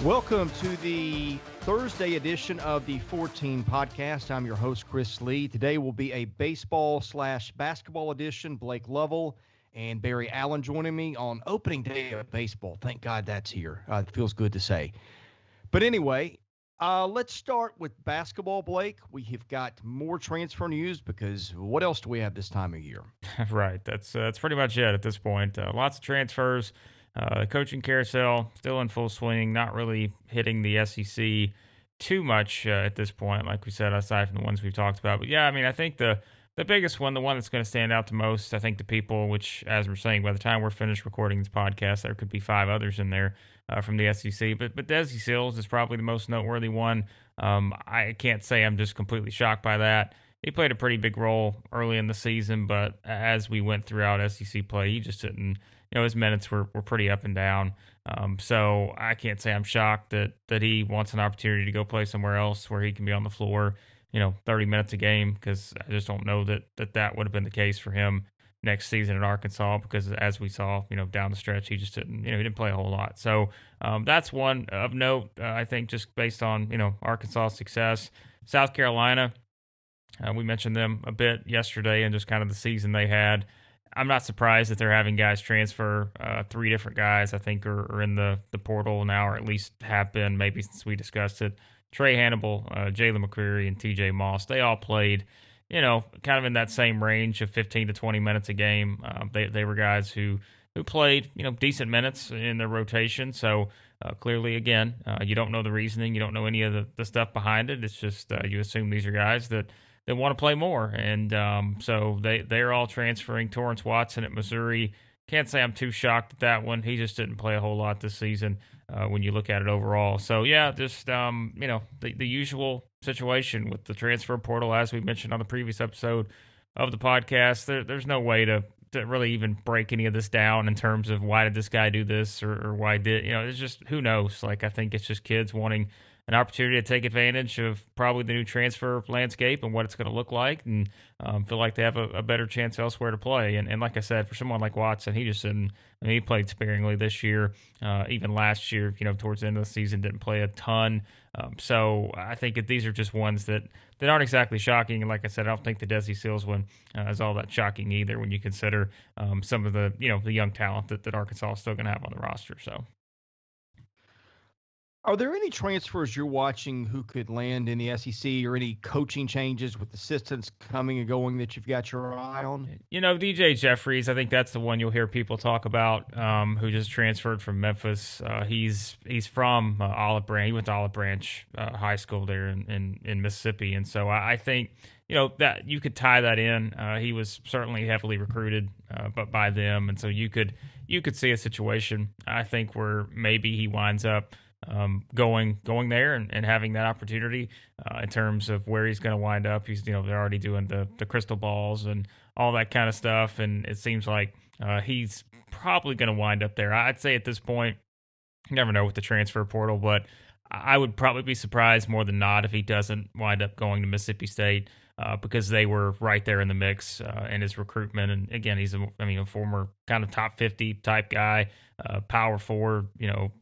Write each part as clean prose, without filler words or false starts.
Welcome to the Thursday edition of the 14 podcast. I'm your host, Chris Lee. Today will be a baseball/basketball edition. Blake Lovell and Barry Allen joining me on opening day of baseball. Thank God that's here. It feels good to say. But anyway, let's start with basketball, Blake. We have got more transfer news because what else do we have this time of year? Right. That's pretty much it at this point. Lots of transfers. The coaching carousel still in full swing. Not really hitting the SEC too much at this point, like we said, aside from the ones we've talked about. But yeah, I mean, I think the biggest one, the one that's going to stand out the most, I think the people, which as we're saying, by the time we're finished recording this podcast, there could be five others in there from the SEC. But Desi Sills is probably the most noteworthy one. I can't say I'm just completely shocked by that. He played a pretty big role early in the season, but as we went throughout SEC play, he just didn't, his minutes were pretty up and down. So I can't say I'm shocked that he wants an opportunity to go play somewhere else where he can be on the floor, 30 minutes a game, because I just don't know that would have been the case for him next season at Arkansas, because as we saw, down the stretch, he just didn't, he didn't play a whole lot. So that's one of note, I think, just based on, Arkansas' success. South Carolina, we mentioned them a bit yesterday and just kind of the season they had. I'm not surprised that they're having guys transfer. Three different guys, I think, are in the portal now, or at least have been, maybe since we discussed it. Trey Hannibal, Jalen McCreary, and TJ Moss, they all played, kind of in that same range of 15 to 20 minutes a game. They were guys who played, decent minutes in their rotation. So clearly, again, you don't know the reasoning. You don't know any of the stuff behind it. It's just you assume these are guys that want to play more. And so they're all transferring. Torrance Watson at Missouri. Can't say I'm too shocked at that one. He just didn't play a whole lot this season when you look at it overall. So, yeah, just, the usual situation with the transfer portal, as we mentioned on the previous episode of the podcast. There's no way to really even break any of this down in terms of why did this guy do this or why did, it's just who knows. Like, I think it's just kids wanting an opportunity to take advantage of probably the new transfer landscape and what it's going to look like, and feel like they have a better chance elsewhere to play. And like I said, for someone like Watson, he just didn't. I mean, he played sparingly this year. Even last year, towards the end of the season, didn't play a ton. So I think that these are just ones that aren't exactly shocking. And like I said, I don't think the Desi Sills one is all that shocking either when you consider some of the the young talent that Arkansas is still going to have on the roster. So. Are there any transfers you're watching who could land in the SEC, or any coaching changes with assistants coming and going that you've got your eye on? DJ Jeffries, I think that's the one you'll hear people talk about, who just transferred from Memphis. He's from Olive Branch. He went to Olive Branch High School there in Mississippi. And so I think, that you could tie that in. He was certainly heavily recruited but by them. And so you could see a situation, I think, where maybe he winds up going there and having that opportunity in terms of where he's going to wind up. He's, they're already doing the crystal balls and all that kind of stuff. And it seems like he's probably going to wind up there. I'd say at this point, you never know with the transfer portal, but I would probably be surprised more than not if he doesn't wind up going to Mississippi State, because they were right there in the mix in his recruitment. And again, he's a former kind of top 50 type guy, power forward,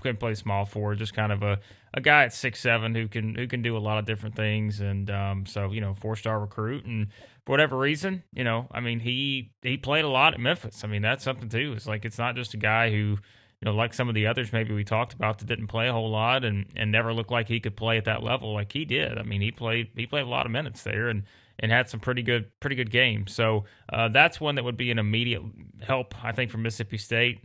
can play small forward, just kind of a guy at 6'7" who can do a lot of different things. And so 4-star recruit, and for whatever reason, he played a lot at Memphis. I mean, that's something too. It's like, it's not just a guy who, like some of the others maybe we talked about that didn't play a whole lot and never looked like he could play at that level like he did. I mean, he played a lot of minutes there and had some pretty good games. So that's one that would be an immediate help, I think, for Mississippi State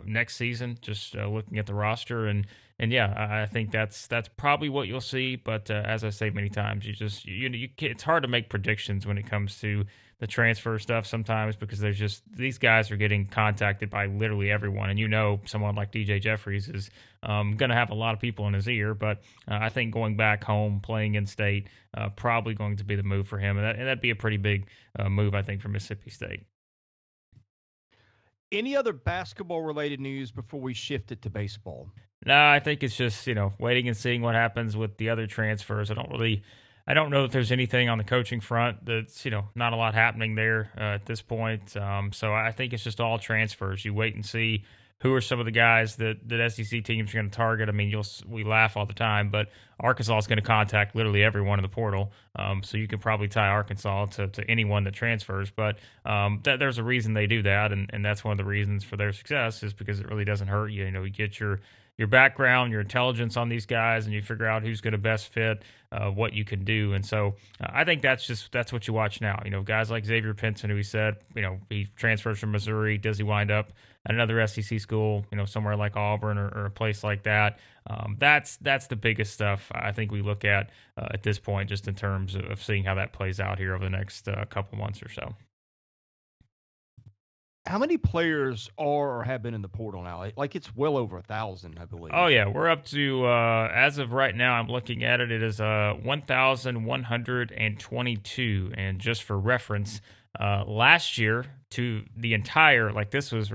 next season, just looking at the roster. And yeah, I think that's probably what you'll see. But as I say many times, it's hard to make predictions when it comes to the transfer stuff sometimes, because there's just, these guys are getting contacted by literally everyone. And someone like DJ Jeffries is going to have a lot of people in his ear. But I think going back home, playing in state, probably going to be the move for him. And that'd be a pretty big move, I think, for Mississippi State. Any other basketball-related news before we shift it to baseball? No, I think it's just, waiting and seeing what happens with the other transfers. I don't know if there's anything on the coaching front that's, not a lot happening there at this point. So I think it's just all transfers. You wait and see who are some of the guys that SEC teams are going to target. I mean, we laugh all the time, but Arkansas is going to contact literally everyone in the portal. So you can probably tie Arkansas to anyone that transfers. But there's a reason they do that, and that's one of the reasons for their success is because it really doesn't hurt you. You get your background, your intelligence on these guys, and you figure out who's going to best fit what you can do. And so I think that's what you watch now. Guys like Xavier Pinson, who he said, he transfers from Missouri. Does he wind up at another SEC school, somewhere like Auburn or a place like that? That's the biggest stuff I think we look at this point, just in terms of seeing how that plays out here over the next couple months or so. How many players are or have been in the portal now? Like it's well over 1,000, I believe. Oh yeah, we're up to as of right now. I'm looking at it. It is 1,122, and just for reference, last year to the entire this is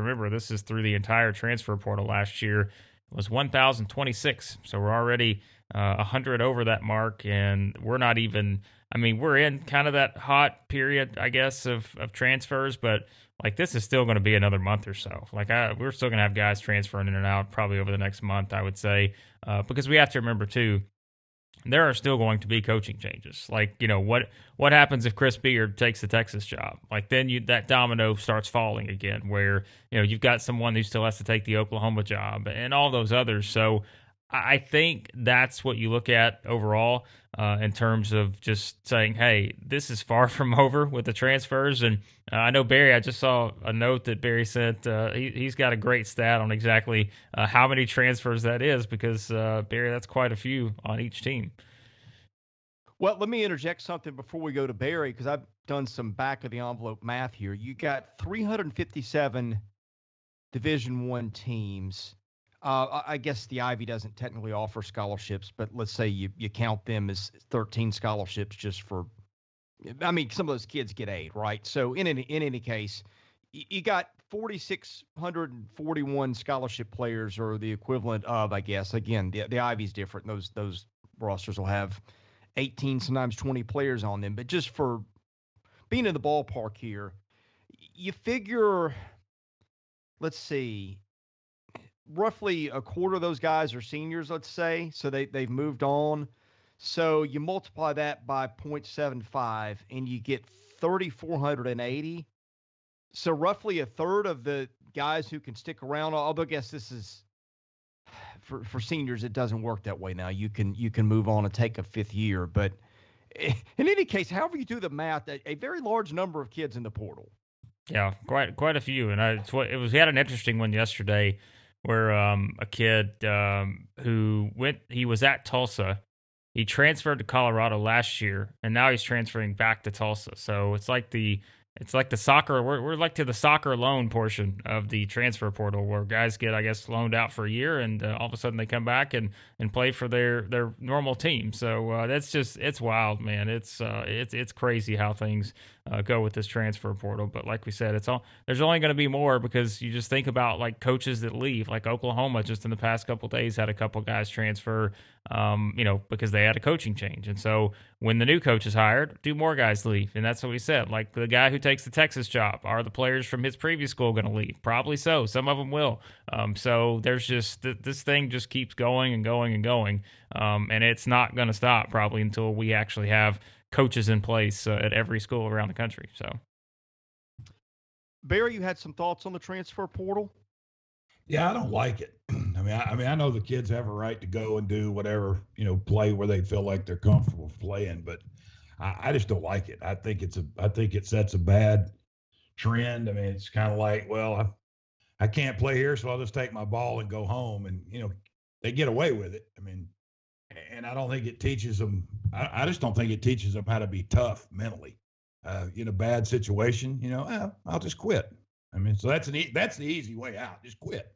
through the entire transfer portal last year was 1,026. So we're already 100 over that mark, and we're not even. I mean, we're in kind of that hot period, I guess, of transfers, but this is still going to be another month or so. We're still going to have guys transferring in and out probably over the next month, I would say, because we have to remember too, there are still going to be coaching changes. What happens if Chris Beard takes the Texas job? Then that domino starts falling again, where you've got someone who still has to take the Oklahoma job and all those others. So I think that's what you look at overall in terms of just saying, hey, this is far from over with the transfers. And I know Barry, I just saw a note that Barry sent. He's got a great stat on exactly how many transfers that is because, Barry, that's quite a few on each team. Well, let me interject something before we go to Barry because I've done some back-of-the-envelope math here. You got 357 Division I teams. I guess the Ivy doesn't technically offer scholarships, but let's say you count them as 13 scholarships just for – I mean, some of those kids get aid, right? So in any case, you got 4,641 scholarship players or the equivalent of, I guess. Again, the Ivy's different. Those rosters will have 18, sometimes 20 players on them. But just for being in the ballpark here, you figure – let's see – roughly a quarter of those guys are seniors, let's say. So they've moved on. So you multiply that by 0.75 and you get 3,480. So roughly a third of the guys who can stick around, although I guess this is for seniors, it doesn't work that way now. You can move on and take a fifth year. But in any case, however you do the math, a very large number of kids in the portal. Yeah, quite a few. And we had an interesting one yesterday where a kid he was at Tulsa. He transferred to Colorado last year, and now he's transferring back to Tulsa. So it's like the soccer. We're like to the soccer loan portion of the transfer portal, where guys get, I guess, loaned out for a year, and all of a sudden they come back and play for their normal team. So it's wild, man. It's crazy how things go with this transfer portal. But like we said, there's only going to be more because you just think about coaches that leave. Like Oklahoma, just in the past couple of days, had a couple guys transfer, because they had a coaching change. And so when the new coach is hired, do more guys leave? And that's what we said. Like the guy who takes the Texas job, are the players from his previous school going to leave? Probably so. Some of them will. So there's just this thing just keeps going and going and going, and it's not going to stop probably until we actually have coaches in place at every school around the country. So, Barry, you had some thoughts on the transfer portal? Yeah, I don't like it. I mean, I know the kids have a right to go and do whatever, play where they feel like they're comfortable playing, but I just don't like it. I think it sets a bad trend. I mean, it's kind of like, well, I can't play here, so I'll just take my ball and go home, and they get away with it. I mean, and I don't think it teaches them. I just don't think it teaches them how to be tough mentally. In a bad situation, I'll just quit. I mean, so that's the easy way out. Just quit.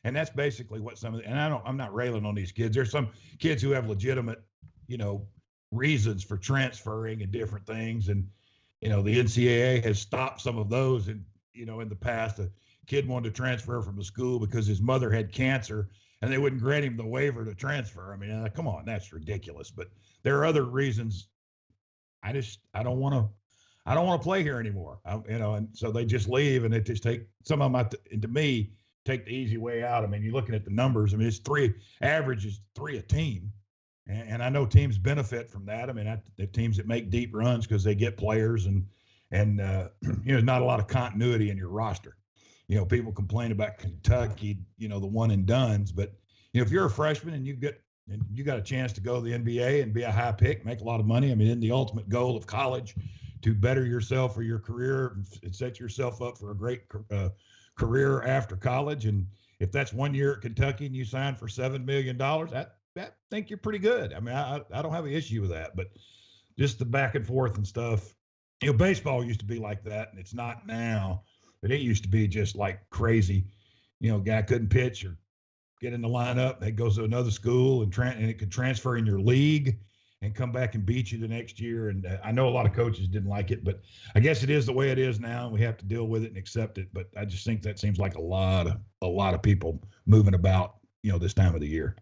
And that's basically what I'm not railing on these kids. There's some kids who have legitimate, reasons for transferring and different things. And, the NCAA has stopped some of those. And, in the past, a kid wanted to transfer from the school because his mother had cancer and they wouldn't grant him the waiver to transfer. I mean, come on, that's ridiculous. But there are other reasons. I don't want to play here anymore. And so they just leave, and it just take some of them. To me, take the easy way out. I mean, you're looking at the numbers. I mean, average is 3 a team. And I know teams benefit from that. I mean, the teams that make deep runs because they get players and not a lot of continuity in your roster. People complain about Kentucky, the one and dones, but if you're a freshman and you got a chance to go to the NBA and be a high pick, make a lot of money. I mean, in the ultimate goal of college, to better yourself for your career and set yourself up for a great career after college. And if that's 1 year at Kentucky and you sign for $7 million, I think you're pretty good. I mean, I don't have an issue with that, but just the back and forth and stuff. Baseball used to be like that, and it's not now, but it used to be just like crazy. Guy couldn't pitch or get in the lineup. They goes to another school and it could transfer in your league and come back and beat you the next year. And I know a lot of coaches didn't like it, but I guess it is the way it is now. We have to deal with it and accept it. But I just think that seems like a lot of people moving about, this time of the year.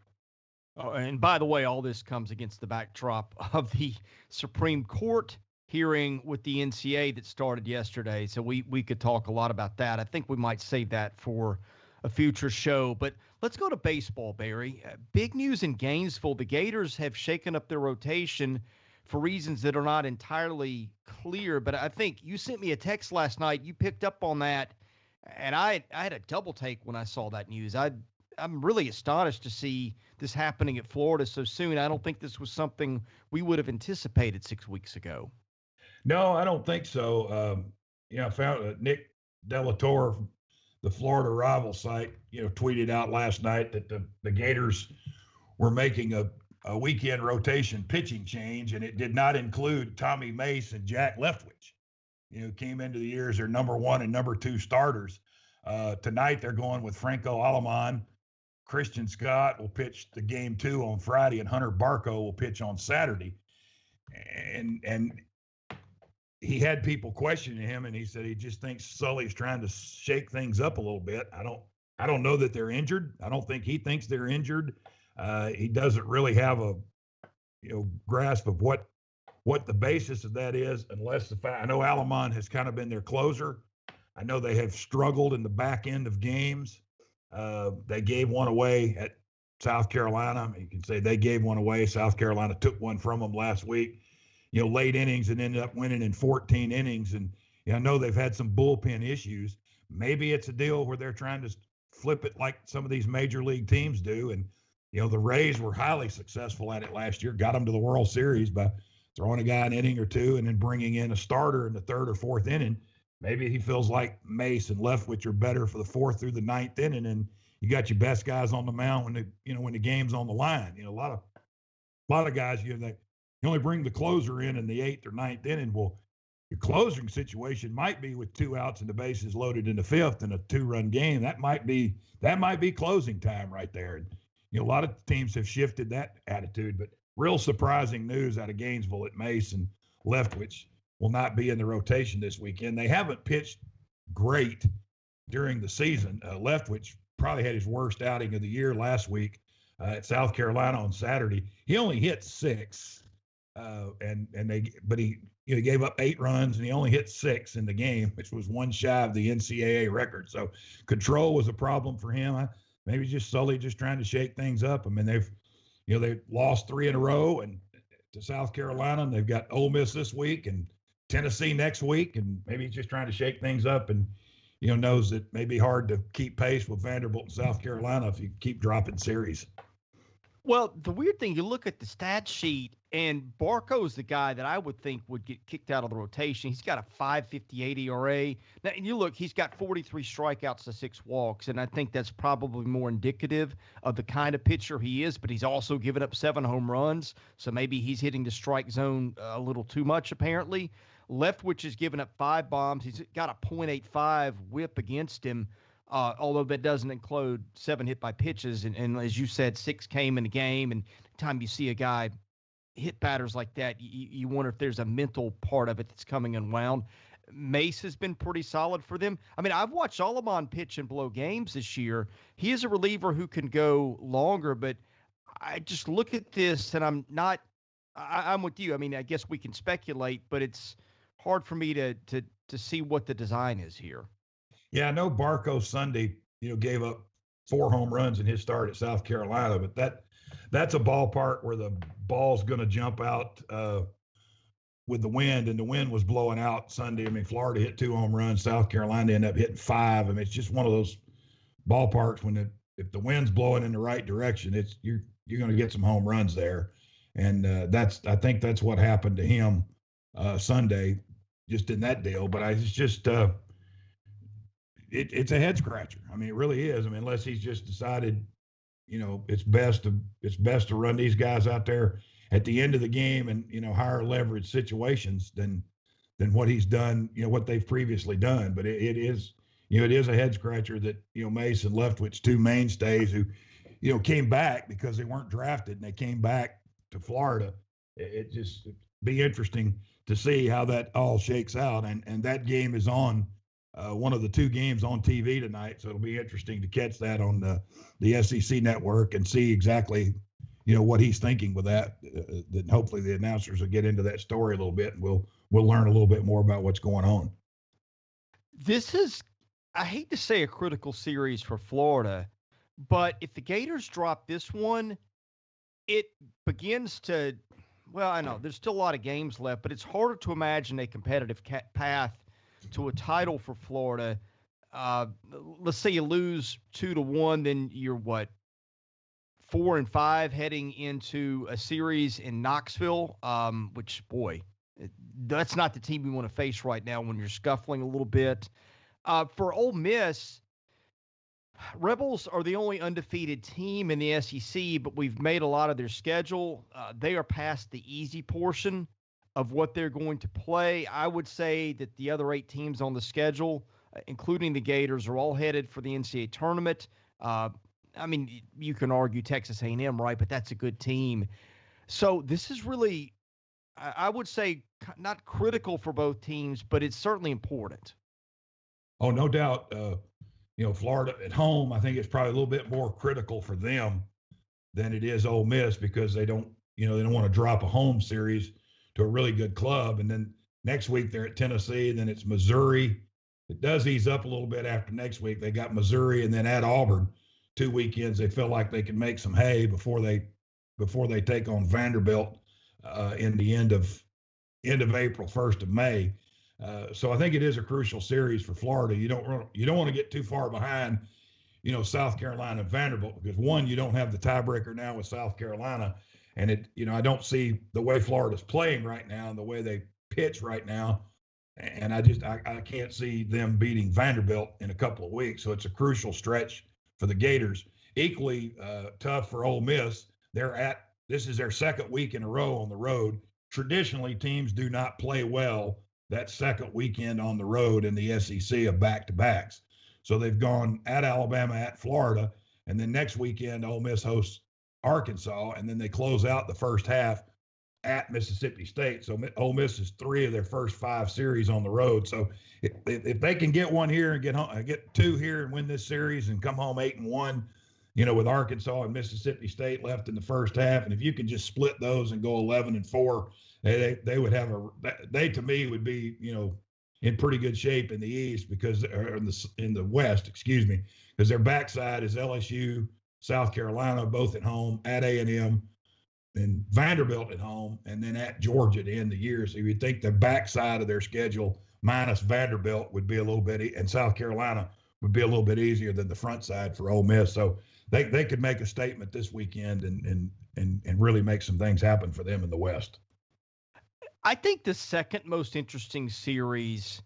Oh, and by the way, all this comes against the backdrop of the Supreme Court hearing with the NCAA that started yesterday. So we could talk a lot about that. I think we might save that for a future show. But let's go to baseball, Barry. Big news in Gainesville. The Gators have shaken up their rotation for reasons that are not entirely clear. But I think you sent me a text last night. You picked up on that. And I had a double take when I saw that news. I'm really astonished to see this happening at Florida so soon. I don't think this was something we would have anticipated 6 weeks ago. No, I don't think so. I found Nick Delatorre from the Florida Rival site, tweeted out last night that the Gators were making a weekend rotation pitching change, and it did not include Tommy Mace and Jack Leftwich, came into the year as their number 1 and number 2 starters. Tonight they're going with Franco Aleman. Christian Scott will pitch the game 2 on Friday, and Hunter Barco will pitch on Saturday. And he had people questioning him, and he said he just thinks Sully's trying to shake things up a little bit. I don't know that they're injured. I don't think he thinks they're injured. He doesn't really have a grasp of what the basis of that is, unless the fact I know Aleman has kind of been their closer. I know they have struggled in the back end of games. They gave one away at South Carolina. You can say they gave one away. South Carolina took one from them last week, late innings, and ended up winning in 14 innings. And I know they've had some bullpen issues. Maybe it's a deal where they're trying to flip it like some of these major league teams do. And, the Rays were highly successful at it last year, got them to the World Series by throwing a guy an inning or two and then bringing in a starter in the 3rd or 4th inning. Maybe he feels like Mace and Leftwich are better for the 4th through the 9th inning, and you got your best guys on the mound when the game's on the line. A lot of guys, they only bring the closer in the 8th or 9th inning. Well, your closing situation might be with 2 outs and the bases loaded in the 5th in a 2-run game. That might be closing time right there. And a lot of teams have shifted that attitude, but real surprising news out of Gainesville at Mace and Leftwich will not be in the rotation this weekend. They haven't pitched great during the season. Leftwich probably had his worst outing of the year last week at South Carolina on Saturday. He only hit 6, but he gave up 8 runs and he only hit 6 in the game, which was one shy of the NCAA record. So control was a problem for him. Maybe just Sully just trying to shake things up. I mean, they've lost 3 in a row and to South Carolina, and they've got Ole Miss this week and Tennessee next week, and maybe he's just trying to shake things up and, knows that it may be hard to keep pace with Vanderbilt and South Carolina if you keep dropping series. Well, the weird thing, you look at the stat sheet, and Barco's the guy that I would think would get kicked out of the rotation. He's got a 5.58 ERA. Now, and you look, he's got 43 strikeouts to 6 walks, and I think that's probably more indicative of the kind of pitcher he is, but he's also given up 7 home runs, so maybe he's hitting the strike zone a little too much, apparently. Leftwich has given up 5 bombs. He's got a .85 whip against him, although that doesn't include 7 hit by pitches. And as you said, 6 came in the game. And time you see a guy hit batters like that, you wonder if there's a mental part of it that's coming unwound. Mace has been pretty solid for them. I mean, I've watched Aleman pitch and blow games this year. He is a reliever who can go longer, but I just look at this and I'm with you. I mean, I guess we can speculate, but it's hard for me to see what the design is here. Yeah, I know Barco Sunday gave up 4 home runs in his start at South Carolina. But that's a ballpark where the ball's going to jump out with the wind, and the wind was blowing out Sunday. I mean, Florida hit 2 home runs. South Carolina ended up hitting 5. I mean, it's just one of those ballparks when if the wind's blowing in the right direction, you're going to get some home runs there. And I think that's what happened to him Sunday, just in that deal. But it's just it's a head scratcher. I mean, it really is. I mean, unless he's just decided, it's best to run these guys out there at the end of the game and higher leverage situations than what he's done, what they've previously done. But it is a head scratcher that Mace and Leftwich, 2 mainstays who came back because they weren't drafted, and they came back to Florida. It just be interesting to see how that all shakes out. And that game is on one of the 2 games on TV tonight. So it'll be interesting to catch that on the SEC network and see exactly, what he's thinking with that. That hopefully the announcers will get into that story a little bit, and we'll learn a little bit more about what's going on. This is, I hate to say, a critical series for Florida, but if the Gators drop this one, it begins to, well, I know there's still a lot of games left, but it's harder to imagine a competitive path to a title for Florida. Let's say you lose 2-1, then you're 4-5 heading into a series in Knoxville, which, boy, that's not the team you want to face right now when you're scuffling a little bit. For Ole Miss, Rebels are the only undefeated team in the SEC, but we've made a lot of their schedule. They are past the easy portion of what they're going to play. I would say that the other 8 teams on the schedule, including the Gators, are all headed for the NCAA tournament. I mean, you can argue Texas A&M, right? But that's a good team. So this is really, I would say, not critical for both teams, but it's certainly important. Oh, no doubt. Florida at home, I think it's probably a little bit more critical for them than it is Ole Miss, because they don't want to drop a home series to a really good club. And then next week they're at Tennessee, and then it's Missouri. It does ease up a little bit after next week. They got Missouri and then at Auburn, 2 weekends. They feel like they can make some hay before they take on Vanderbilt in the end of April, 1st of May. So I think it is a crucial series for Florida. You don't want to get too far behind, South Carolina and Vanderbilt, because one, you don't have the tiebreaker now with South Carolina, and I don't see the way Florida's playing right now and the way they pitch right now, and I can't see them beating Vanderbilt in a couple of weeks. So it's a crucial stretch for the Gators. Equally tough for Ole Miss. This is their 2nd week in a row on the road. Traditionally, teams do not play well that 2nd weekend on the road in the SEC of back-to-backs. So they've gone at Alabama, at Florida, and then next weekend Ole Miss hosts Arkansas, and then they close out the first half at Mississippi State. So Ole Miss is 3 of their first 5 series on the road. So if they can get one here and get 2 here and win this series and come home 8-1, with Arkansas and Mississippi State left in the first half, and if you can just split those and go 11-4, they would have they to me would be in pretty good shape in the East, because in the West, excuse me, because their backside is LSU, South Carolina, both at home, at A&M, and Vanderbilt at home, and then at Georgia to end the year. So you'd think the backside of their schedule minus Vanderbilt would be a little bit, and South Carolina would be a little bit easier than the front side for Ole Miss. So they could make a statement this weekend and really make some things happen for them in the West. I think the second most interesting series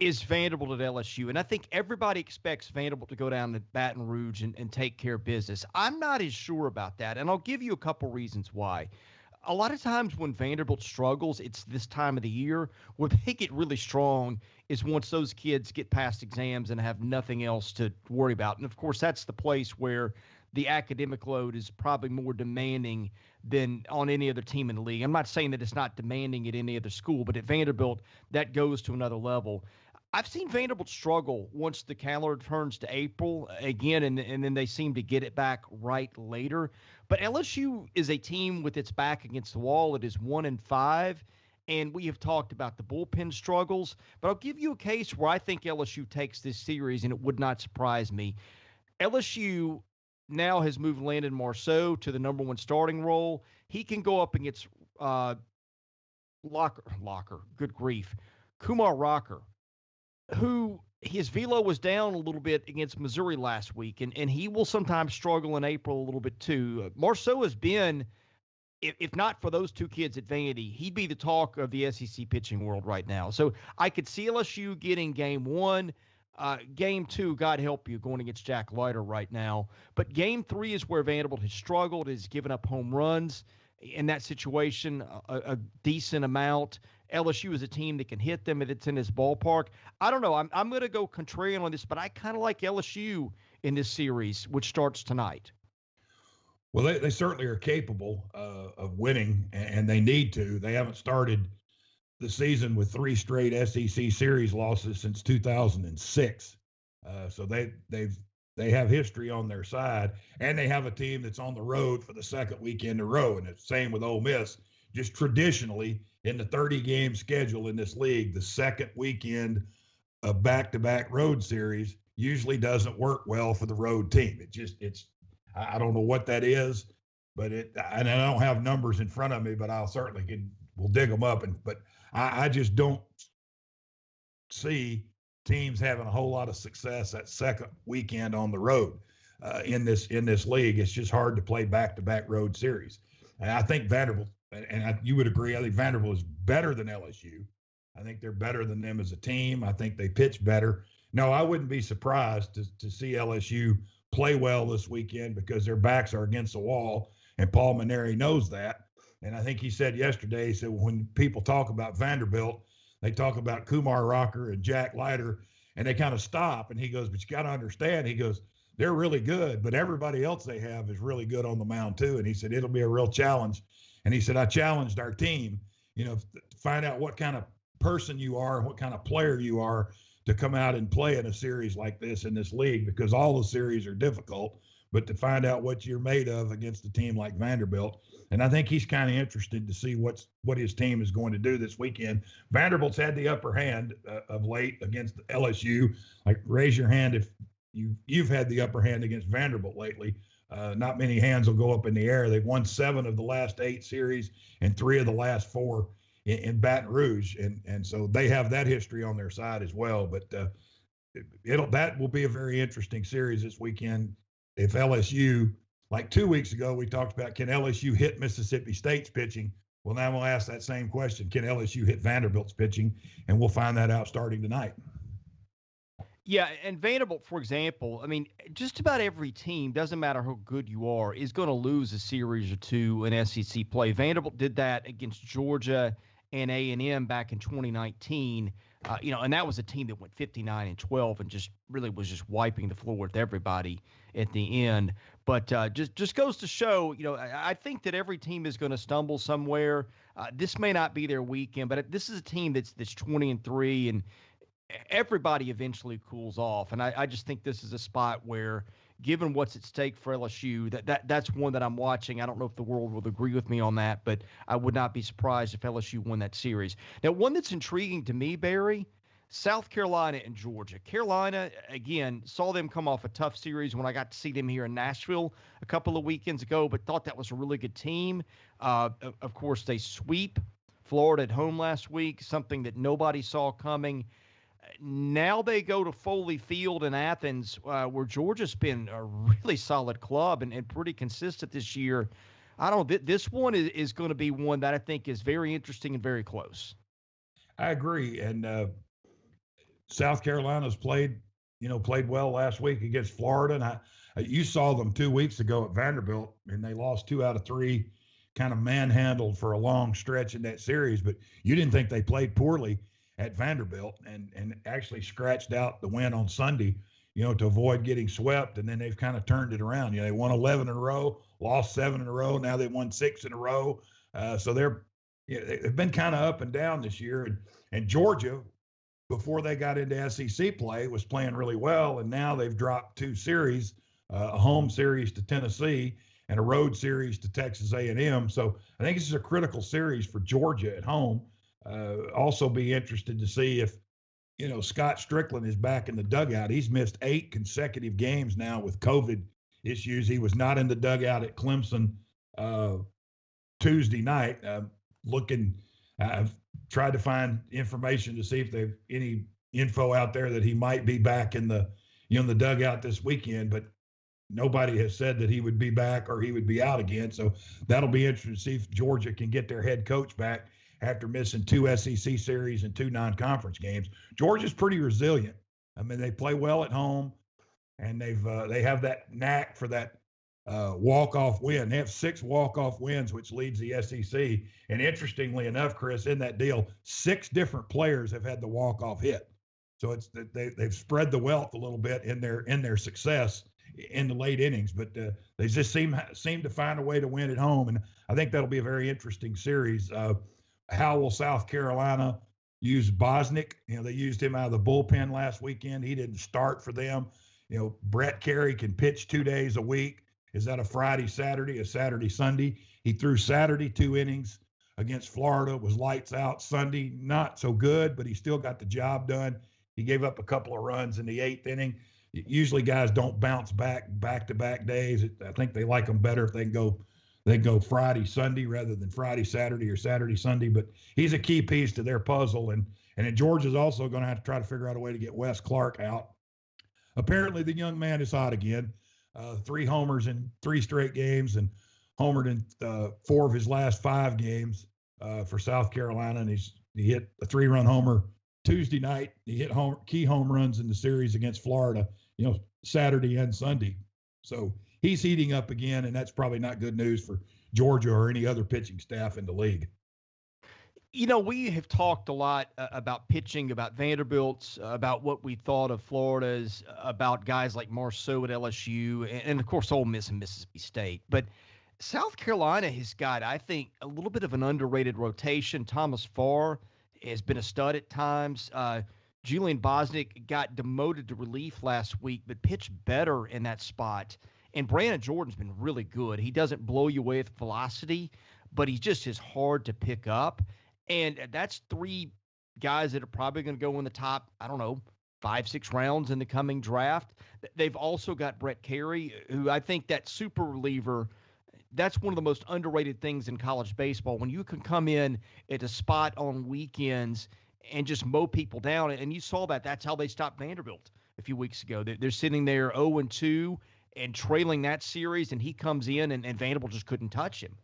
is Vanderbilt at LSU. And I think everybody expects Vanderbilt to go down to Baton Rouge and take care of business. I'm not as sure about that. And I'll give you a couple reasons why. A lot of times when Vanderbilt struggles, it's this time of the year. Where they get really strong is once those kids get past exams and have nothing else to worry about. And, of course, that's the place where the academic load is probably more demanding than on any other team in the league. I'm not saying that it's not demanding at any other school, but at Vanderbilt, that goes to another level. I've seen Vanderbilt struggle once the calendar turns to April again, and then they seem to get it back right later. But LSU is a team with its back against the wall. It is 1-5, And we have talked about the bullpen struggles, but I'll give you a case where I think LSU takes this series, and it would not surprise me. LSU now has moved Landon Marceau to the number one starting role. He can go up against good grief, Kumar Rocker, who his velo was down a little bit against Missouri last week, and he will sometimes struggle in April a little bit too. Marceau has been, if not for those two kids at Vandy, he'd be the talk of the SEC pitching world right now. So I could see LSU getting game one. Game two, God help you, going against Jack Leiter right now. But game three is where Vanderbilt has struggled, has given up home runs in that situation, a decent amount. LSU is a team that can hit them if it's in this ballpark. I don't know. I'm going to go contrarian on this, but I kind of like LSU in this series, which starts tonight. Well, they certainly are capable of winning, and they need to. They haven't started the season with 3 straight SEC series losses since 2006. So they have history on their side, and they have a team that's on the road for the second weekend in a row. And it's the same with Ole Miss. Just traditionally in the 30-game schedule in this league, the second weekend of back-to-back road series usually doesn't work well for the road team. I don't know what that is, but and I don't have numbers in front of me, but I'll certainly we'll dig them up. But I just don't see teams having a whole lot of success that second weekend on the road in this league. It's just hard to play back-to-back road series. And I think Vanderbilt, you would agree, I think Vanderbilt is better than LSU. I think they're better than them as a team. I think they pitch better. No, I wouldn't be surprised to see LSU play well this weekend because their backs are against the wall, and Paul Mainieri knows that. And I think he said yesterday, he said when people talk about Vanderbilt, they talk about Kumar Rocker and Jack Leiter, and they kind of stop. And he goes, but you got to understand, he goes, they're really good, but everybody else they have is really good on the mound too. And he said, it'll be a real challenge. And he said, I challenged our team, to find out what kind of person you are and what kind of player you are to come out and play in a series like this in this league, because all the series are difficult, but to find out what you're made of against a team like Vanderbilt. And I think he's kind of interested to see what his team is going to do this weekend. Vanderbilt's had the upper hand of late against LSU. Like, raise your hand if you've had the upper hand against Vanderbilt lately. Not many hands will go up in the air. They've won 7 of the last 8 series and 3 of the last 4 in Baton Rouge, and so they have that history on their side as well. But that will be a very interesting series this weekend. If LSU, like 2 weeks ago, we talked about, can LSU hit Mississippi State's pitching? Well, now we'll ask that same question: can LSU hit Vanderbilt's pitching? And we'll find that out starting tonight. Yeah, and Vanderbilt, for example, I mean, just about every team, doesn't matter how good you are, is going to lose a series or two in SEC play. Vanderbilt did that against Georgia and A&M back in 2019, and that was a team that went 59-12 and just really was just wiping the floor with everybody at the end. But just goes to show, I think that every team is going to stumble somewhere. This may not be their weekend, but this is a team that's 20-3, and everybody eventually cools off. And I just think this is a spot where, given what's at stake for LSU, that's one that I'm watching. I don't know if the world will agree with me on that, but I would not be surprised if LSU won that series. Now, one that's intriguing to me, Barry, South Carolina and Georgia. Carolina, again, saw them come off a tough series when I got to see them here in Nashville a couple of weekends ago, but thought that was a really good team. Of course, they sweep Florida at home last week, something that nobody saw coming. Now they go to Foley Field in Athens, where Georgia's been a really solid club and pretty consistent this year. I don't know. This one is going to be one that I think is very interesting and very close. I agree. And South Carolina's played well last week against Florida. And you saw them 2 weeks ago at Vanderbilt, and they lost 2 out of 3, kind of manhandled for a long stretch in that series. But you didn't think they played poorly at Vanderbilt, and actually scratched out the win on Sunday, to avoid getting swept. And then they've kind of turned it around. They won 11 in a row, lost 7 in a row. Now they won 6 in a row. So they've been kind of up and down this year. And Georgia, before they got into SEC play, was playing really well. And now they've dropped 2 series, a home series to Tennessee and a road series to Texas A&M. So I think this is a critical series for Georgia at home. Also be interested to see if, Scott Strickland is back in the dugout. He's missed 8 consecutive games now with COVID issues. He was not in the dugout at Clemson Tuesday night. I've tried to find information to see if there's any info out there that he might be back in the dugout this weekend, but nobody has said that he would be back or he would be out again. So that'll be interesting to see if Georgia can get their head coach back after missing 2 SEC series and 2 non-conference games. Georgia's pretty resilient. I mean, they play well at home, and they have that knack for that walk-off win. They have 6 walk-off wins, which leads the SEC. And interestingly enough, Chris, in that deal, 6 different players have had the walk-off hit. So they've spread the wealth a little bit in their success in the late innings, but they just seem to find a way to win at home, and I think that'll be a very interesting series. How will South Carolina use Bosnick? They used him out of the bullpen last weekend. He didn't start for them. Brett Carey can pitch 2 days a week. Is that a Friday, Saturday, a Saturday, Sunday? He threw Saturday 2 innings against Florida, was lights out. Sunday, not so good, but he still got the job done. He gave up a couple of runs in the 8th inning. Usually guys don't bounce back-to-back days. I think they like them better if they go Friday, Sunday rather than Friday, Saturday or Saturday, Sunday. But he's a key piece to their puzzle. And then Georgia's also going to have to try to figure out a way to get Wes Clark out. Apparently the young man is hot again. 3 homers in 3 straight games and homered in 4 of his last 5 games for South Carolina. And he hit a 3-run homer Tuesday night. He hit key home runs in the series against Florida, Saturday and Sunday. So he's heating up again, and that's probably not good news for Georgia or any other pitching staff in the league. We have talked a lot about pitching, about Vanderbilt's, about what we thought of Florida's, about guys like Marceau at LSU, and of course Ole Miss and Mississippi State. But South Carolina has got, I think, a little bit of an underrated rotation. Thomas Farr has been a stud at times. Julian Bosnick got demoted to relief last week, but pitched better in that spot. And Brandon Jordan's been really good. He doesn't blow you away with velocity, but he just is hard to pick up. And that's 3 guys that are probably going to go in the top, 5-6 rounds in the coming draft. They've also got Brett Carey, who I think that super reliever, that's one of the most underrated things in college baseball. When you can come in at a spot on weekends and just mow people down, and you saw that. That's how they stopped Vanderbilt a few weeks ago. They're sitting there 0-2 and trailing that series, and he comes in, and Vanderbilt just couldn't touch him.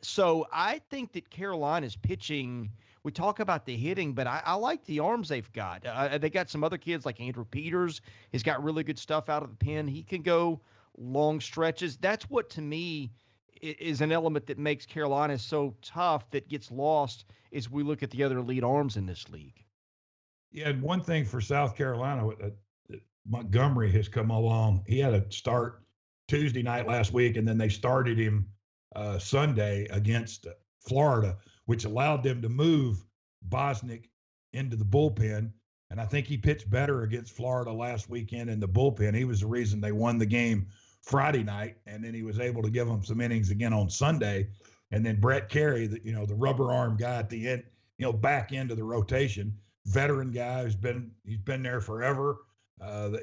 So I think that Carolina's pitching, we talk about the hitting, but I like the arms they've got. They got some other kids like Andrew Peters. He's got really good stuff out of the pen. He can go long stretches. That's what, to me, is an element that makes Carolina so tough that gets lost as we look at the other elite arms in this league. Yeah, and one thing for South Carolina, Montgomery has come along. He had a start Tuesday night last week, and then they started him Sunday against Florida, which allowed them to move Bosnick into the bullpen. And I think he pitched better against Florida last weekend in the bullpen. He was the reason they won the game Friday night, and then he was able to give them some innings again on Sunday. And then Brett Carey, the rubber arm guy at the end, back into the rotation, veteran guy he's been there forever.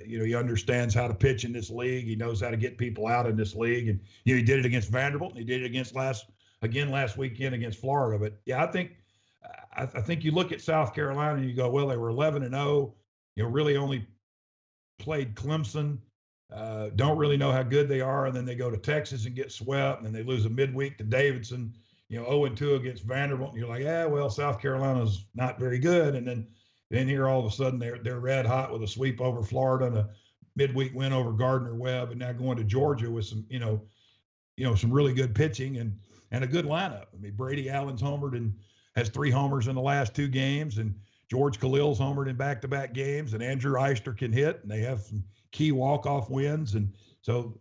He understands how to pitch in this league. He knows how to get people out in this league. And, he did it against Vanderbilt, and he did it against last weekend against Florida. But yeah, I think you look at South Carolina and you go, well, they were 11-0, really only played Clemson. Don't really know how good they are. And then they go to Texas and get swept, and then they lose a midweek to Davidson, 0-2 against Vanderbilt. And you're like, well, South Carolina's not very good. And then here all of a sudden they're red hot with a sweep over Florida and a midweek win over Gardner-Webb, and now going to Georgia with some, some really good pitching and a good lineup. I mean, Brady Allen's homered and has 3 homers in the last 2 games, and George Khalil's homered in back-to-back games, and Andrew Eister can hit, and they have some key walk-off wins. And so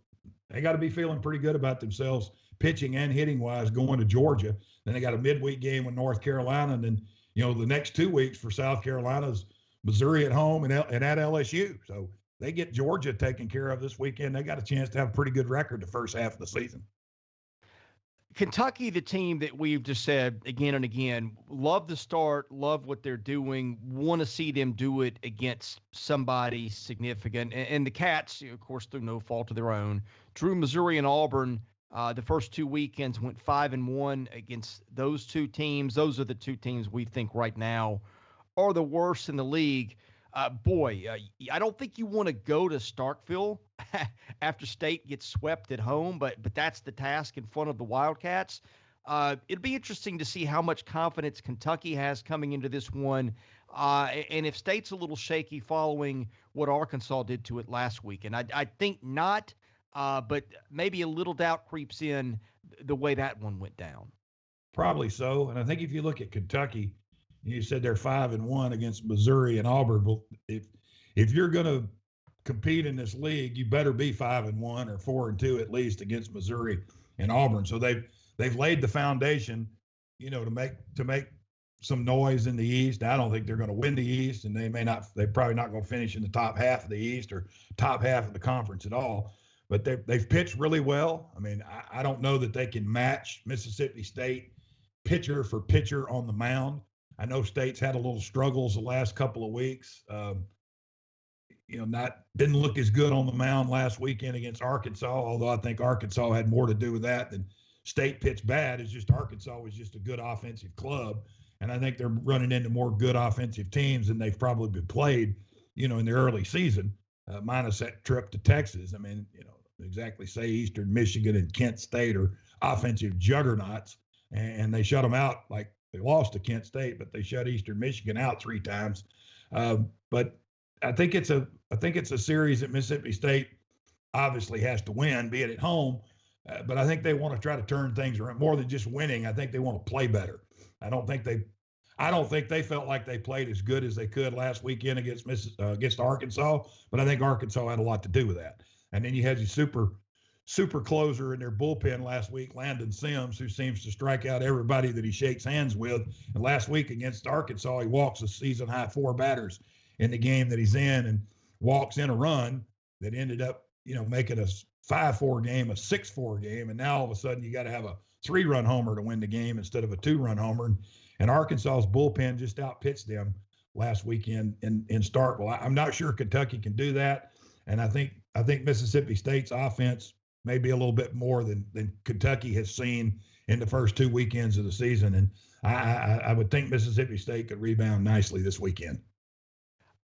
they got to be feeling pretty good about themselves pitching and hitting-wise going to Georgia. Then they got a midweek game with North Carolina, and then, the next 2 weeks for South Carolina's Missouri at home and at LSU. So they get Georgia taken care of this weekend. They got a chance to have a pretty good record the first half of the season. Kentucky, the team that we've just said again and again, love the start, love what they're doing, want to see them do it against somebody significant. And the Cats, of course, through no fault of their own, drew Missouri and Auburn. The first two weekends went 5-1 against those two teams. Those are the two teams we think right now are the worst in the league. I don't think you want to go to Starkville after State gets swept at home, but that's the task in front of the Wildcats. It'd be interesting to see how much confidence Kentucky has coming into this one, and if State's a little shaky following what Arkansas did to it last week. And I think not, but maybe a little doubt creeps in the way that one went down. Probably so. And I think if you look at Kentucky, you said they're 5-1 against Missouri and Auburn. Well, if you're going to compete in this league, you better be 5-1 or 4-2 at least against Missouri and Auburn. So they've laid the foundation, to make some noise in the East. I don't think they're going to win the East, and they're probably not going to finish in the top half of the East or top half of the conference at all. But they've pitched really well. I mean, I don't know that they can match Mississippi State pitcher for pitcher on the mound. I know State's had a little struggles the last couple of weeks. Didn't look as good on the mound last weekend against Arkansas, although I think Arkansas had more to do with that than State pitched bad. It's just Arkansas was just a good offensive club, and I think they're running into more good offensive teams than they've probably been played, in the early season, minus that trip to Texas. I mean, exactly say Eastern Michigan and Kent State are offensive juggernauts, and they shut them out. Like, they lost to Kent State, but they shut Eastern Michigan out 3 times. But I think it's a series that Mississippi State obviously has to win, be it at home. But I think they want to try to turn things around more than just winning. I think they want to play better. I don't think they felt like they played as good as they could last weekend against Arkansas. But I think Arkansas had a lot to do with that. And then you had your super closer in their bullpen last week, Landon Sims, who seems to strike out everybody that he shakes hands with. And last week against Arkansas, he walks a season high 4 batters in the game that he's in, and walks in a run that ended up, making a 5-4 game, a 6-4 game. And now all of a sudden you got to have a 3-run homer to win the game instead of a 2-run homer. And Arkansas's bullpen just outpitched them last weekend in Starkville. I'm not sure Kentucky can do that. And I think Mississippi State's offense maybe a little bit more than Kentucky has seen in the first 2 weekends of the season. And I would think Mississippi State could rebound nicely this weekend.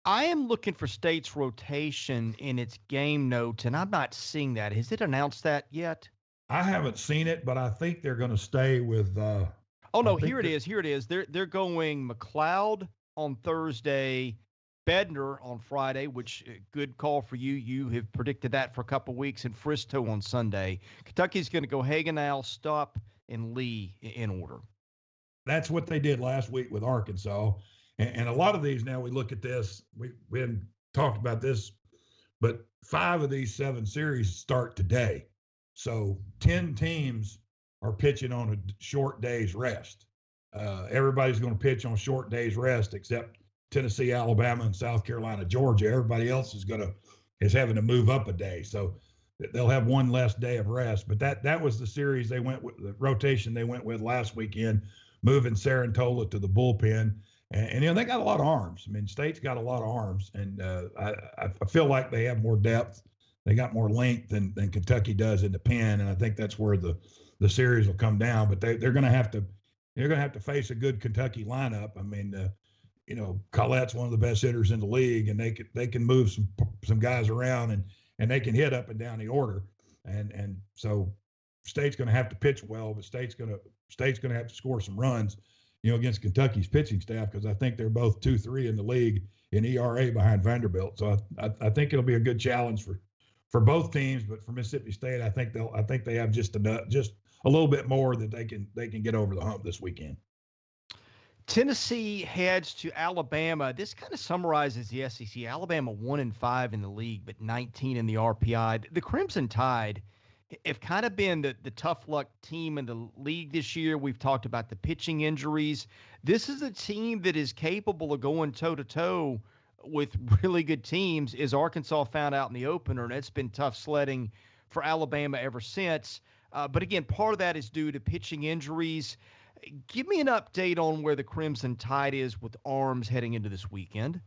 I am looking for State's rotation in its game notes, and I'm not seeing that. Has it announced that yet? I haven't seen it, but I think they're going to stay with oh, no, here it is. Here it is. They're going McLeod on Thursday, Bednar on Friday, which good call for you. You have predicted that for a couple of weeks, and Fristoe on Sunday. Kentucky's going to go Hagenau, Stupp, and Lee in order. That's what they did last week with Arkansas. And a lot of these, now we look at this, we hadn't talked about this, but 5 of these 7 series start today. So 10 teams are pitching on a short day's rest. Everybody's going to pitch on short days rest except Tennessee, Alabama, and South Carolina, Georgia. Everybody else is having to move up a day. So they'll have one less day of rest. But that was the series they went with, the rotation they went with last weekend, moving Sarantola to the bullpen. And they got a lot of arms. I mean, State's got a lot of arms, and I feel like they have more depth. They got more length than Kentucky does in the pen, and I think that's where the series will come down. But they're going to have to face a good Kentucky lineup. I mean, Collette's one of the best hitters in the league, and they can move some guys around and they can hit up and down the order, and so State's going to have to pitch well, but State's going to have to score some runs, against Kentucky's pitching staff, because I think they're both 2-3 in the league in ERA behind Vanderbilt. So I think it'll be a good challenge for both teams, but for Mississippi State, I think they have just a little bit more that they can get over the hump this weekend. Tennessee heads to Alabama. This kind of summarizes the SEC. Alabama 1-5 in the league, but 19 in the RPI. The Crimson Tide have kind of been the tough luck team in the league this year. We've talked about the pitching injuries. This is a team that is capable of going toe-to-toe with really good teams, as Arkansas found out in the opener, and it's been tough sledding for Alabama ever since. But again, part of that is due to pitching injuries. Give me an update on where the Crimson Tide is with arms heading into this weekend.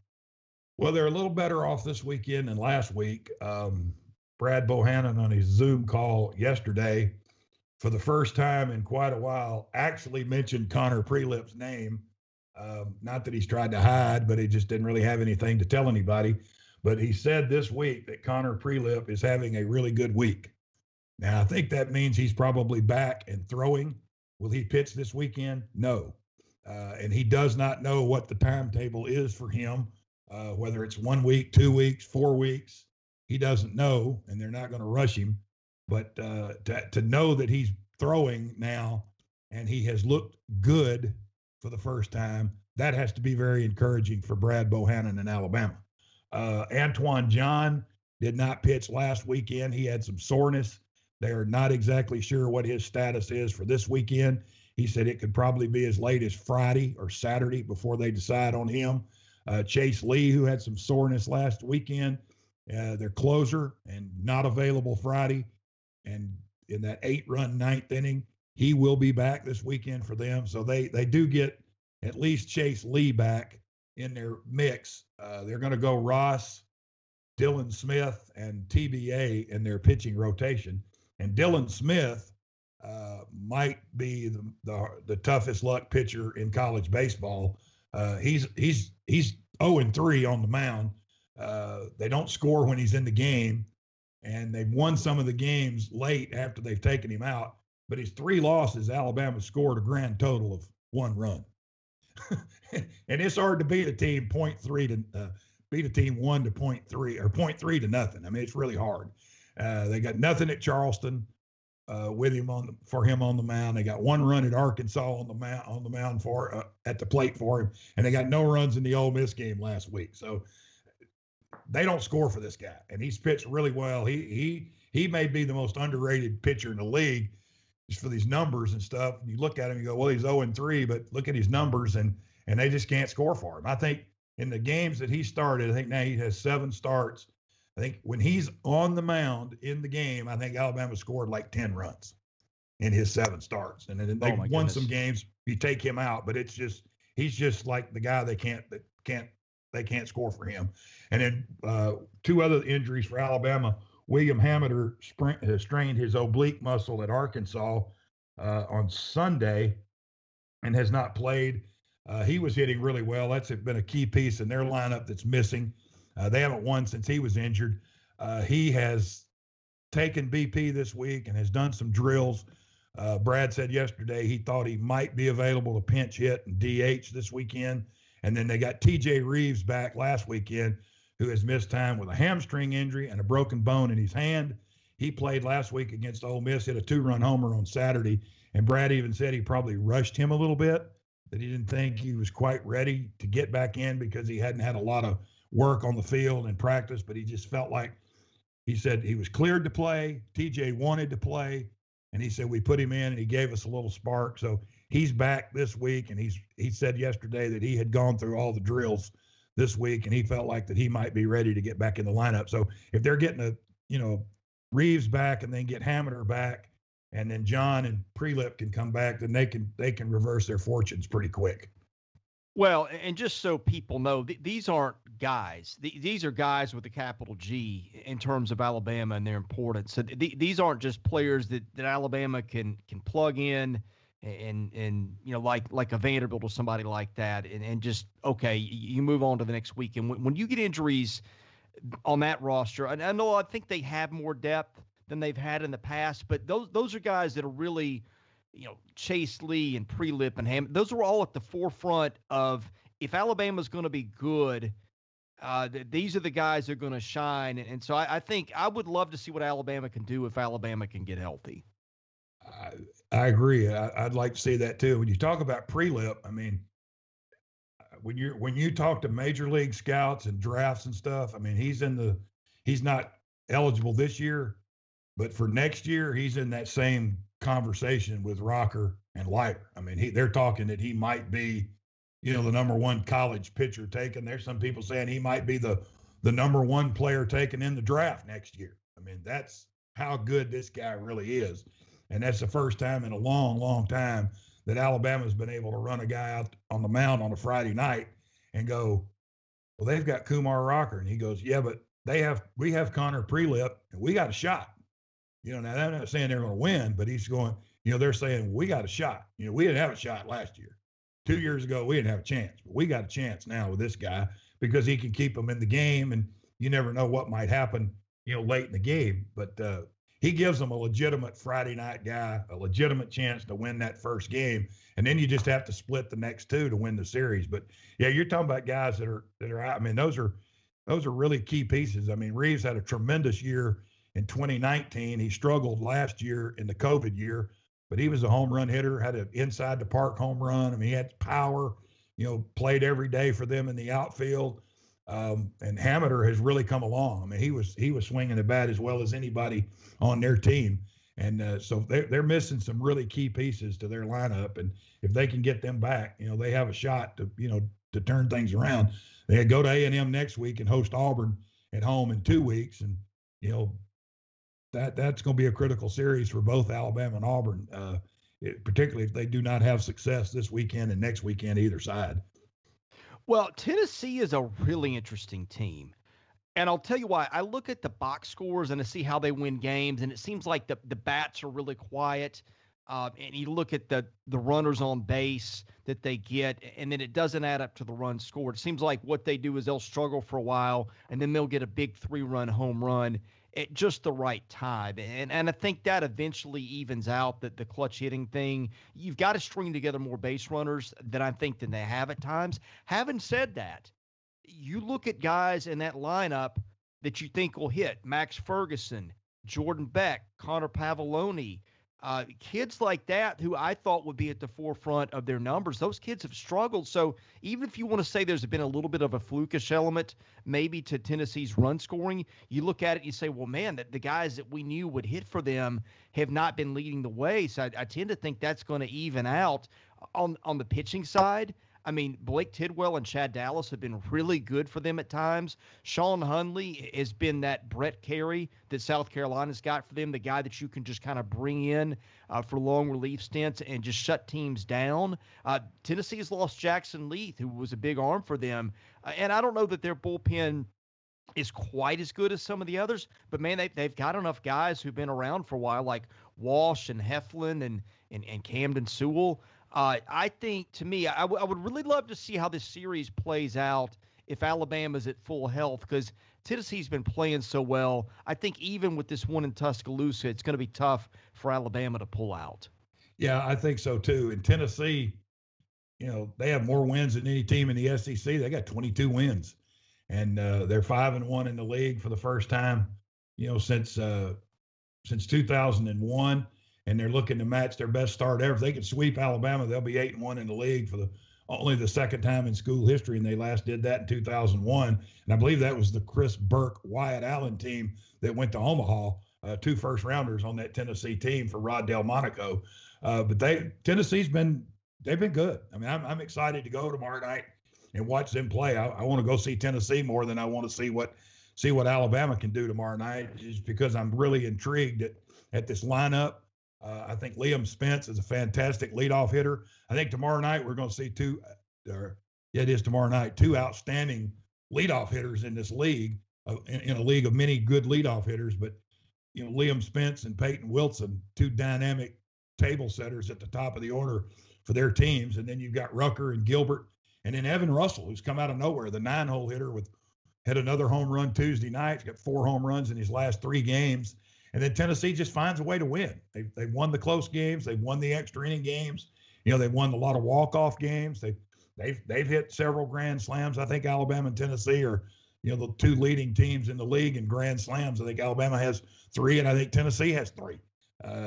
Well, they're a little better off this weekend than last week. Brad Bohannon on his Zoom call yesterday, for the first time in quite a while, actually mentioned Connor Prelip's name. Not that he's tried to hide, but he just didn't really have anything to tell anybody. But he said this week that Connor Prelip is having a really good week. Now, I think that means he's probably back and throwing. Will he pitch this weekend? No. And he does not know what the timetable is for him, whether it's 1 week, 2 weeks, 4 weeks. He doesn't know, and they're not going to rush him. But to know that he's throwing now and he has looked good for the first time, that has to be very encouraging for Brad Bohannon in Alabama. Antoine John did not pitch last weekend. He had some soreness. They are not exactly sure what his status is for this weekend. He said it could probably be as late as Friday or Saturday before they decide on him. Chase Lee, who had some soreness last weekend, their closer, and not available Friday. And in that 8-run ninth inning, he will be back this weekend for them. So they do get at least Chase Lee back in their mix. They're going to go Ross, Dylan Smith, and TBA in their pitching rotation. And Dylan Smith might be the toughest luck pitcher in college baseball. He's 0-3 on the mound. They don't score when he's in the game, and they've won some of the games late after they've taken him out. But his 3 losses, Alabama scored a grand total of 1 run. And it's hard to beat a team 0.3 to beat a team 1 to 0.3 or 0.3 to nothing. I mean, it's really hard. They got nothing at Charleston with him for him on the mound. They got 1 run at Arkansas on the mound for at the plate for him, and they got no runs in the Ole Miss game last week. So they don't score for this guy, and he's pitched really well. He may be the most underrated pitcher in the league just for these numbers and stuff. And you look at him, you go, well, he's 0-3, but look at his numbers, and they just can't score for him. I think in the games that he started, I think now he has 7 starts. I think when he's on the mound in the game, I think Alabama scored like 10 runs in his 7 starts. And then they've won some games. You take him out, but he's just like the guy they can't score for him. And then 2 other injuries for Alabama. William Hamiter strained his oblique muscle at Arkansas on Sunday and has not played. He was hitting really well. That's been a key piece in their lineup that's missing. They haven't won since he was injured. He has taken BP this week and has done some drills. Brad said yesterday he thought he might be available to pinch hit and DH this weekend. And then they got TJ Reeves back last weekend, who has missed time with a hamstring injury and a broken bone in his hand. He played last week against Ole Miss, hit a 2-run homer on Saturday. And Brad even said he probably rushed him a little bit, that he didn't think he was quite ready to get back in because he hadn't had a lot of work on the field and practice, but he just felt like, he said he was cleared to play. TJ wanted to play, and he said we put him in and he gave us a little spark. So he's back this week, and he said yesterday that he had gone through all the drills this week, and he felt like that he might be ready to get back in the lineup. So if they're getting Reeves back and then get Hamiter back, and then John and Prelip can come back, then they can reverse their fortunes pretty quick. Well, and just so people know, these aren't guys. These are guys with a capital G in terms of Alabama and their importance. So these aren't just players that Alabama can plug in and like a Vanderbilt or somebody like that, and just, okay, you move on to the next week. And when you get injuries on that roster, and I think they have more depth than they've had in the past, but those are guys that are really, Chase Lee and Prelip and Ham, those are all at the forefront of, if Alabama's going to be good, these are the guys that are going to shine. And so I think I would love to see what Alabama can do if Alabama can get healthy. I agree. I'd like to see that too. When you talk about Prelip, I mean, when you talk to major league scouts and drafts and stuff, I mean, he's not eligible this year, but for next year, he's in that same conversation with Rocker and Leiter. I mean, they're talking that he might be, the number 1 college pitcher taken. There's some people saying he might be the number 1 player taken in the draft next year. I mean, that's how good this guy really is. And that's the first time in a long, long time that Alabama's been able to run a guy out on the mound on a Friday night and go, well, they've got Kumar Rocker. And he goes, yeah, but we have Connor Prelip and we got a shot. Now they're not saying they're going to win, but he's going, they're saying we got a shot. We didn't have a shot last year. 2 years ago, we didn't have a chance, but we got a chance now with this guy because he can keep them in the game, and you never know what might happen, late in the game. But he gives them a legitimate Friday night guy, a legitimate chance to win that first game, and then you just have to split the next two to win the series. But yeah, you're talking about guys that are out. I mean, those are really key pieces. I mean, Reeves had a tremendous year in 2019. He struggled last year in the COVID year, but he was a home run hitter, had an inside the park home run. I mean, he had power, played every day for them in the outfield. And Hammiter has really come along. I mean, he was swinging the bat as well as anybody on their team. And so they're missing some really key pieces to their lineup. And if they can get them back, they have a shot to turn things around. They go to A&M next week and host Auburn at home in 2 weeks. And, that's going to be a critical series for both Alabama and Auburn, particularly if they do not have success this weekend and next weekend either side. Well, Tennessee is a really interesting team. And I'll tell you why. I look at the box scores and I see how they win games, and it seems like the bats are really quiet. And you look at the runners on base that they get, and then it doesn't add up to the runs scored. It seems like what they do is they'll struggle for a while, and then they'll get a big 3-run home run at just the right time. And I think that eventually evens out the clutch hitting thing. You've got to string together more base runners than they have at times. Having said that, you look at guys in that lineup that you think will hit: Max Ferguson, Jordan Beck, Connor Pavoloni, kids like that who I thought would be at the forefront of their numbers. Those kids have struggled. So even if you want to say there's been a little bit of a flukish element maybe to Tennessee's run scoring, you look at it and you say, well, man, the guys that we knew would hit for them have not been leading the way. So I tend to think that's going to even out. On the pitching side, I mean, Blake Tidwell and Chad Dallas have been really good for them at times. Sean Hunley has been that Brett Carey that South Carolina's got for them, the guy that you can just kind of bring in for long relief stints and just shut teams down. Tennessee has lost Jackson Leith, who was a big arm for them. And I don't know that their bullpen is quite as good as some of the others, but man, they've got enough guys who've been around for a while, like Walsh and Heflin and Camden Sewell. I think, to me, I would really love to see how this series plays out if Alabama's at full health, because Tennessee's been playing so well. I think even with this one in Tuscaloosa, it's going to be tough for Alabama to pull out. Yeah, I think so too. In Tennessee, they have more wins than any team in the SEC. They got 22 wins, and they're 5-1 in the league for the first time, since 2001. And they're looking to match their best start ever. If they can sweep Alabama, they'll be 8-1 in the league for only the second time in school history, and they last did that in 2001. And I believe that was the Chris Burke, Wyatt Allen team that went to Omaha, 2 first-rounders on that Tennessee team for Rod Delmonico. But Tennessee's they've been good. I mean, I'm excited to go tomorrow night and watch them play. I want to go see Tennessee more than I want to see what Alabama can do tomorrow night, just because I'm really intrigued at this lineup. I think Liam Spence is a fantastic leadoff hitter. I think tomorrow night we're going to see two outstanding leadoff hitters in this league, in a league of many good leadoff hitters. But, Liam Spence and Peyton Wilson, 2 dynamic table setters at the top of the order for their teams. And then you've got Rucker and Gilbert, and then Evan Russell, who's come out of nowhere, the 9-hole hitter, had another home run Tuesday night. He's got 4 home runs in his last 3 games. And then Tennessee just finds a way to win. They've won the close games. They've won the extra inning games. They've won a lot of walk-off games. They've hit several grand slams. I think Alabama and Tennessee are, the 2 leading teams in the league in grand slams. I think Alabama has 3, and I think Tennessee has 3.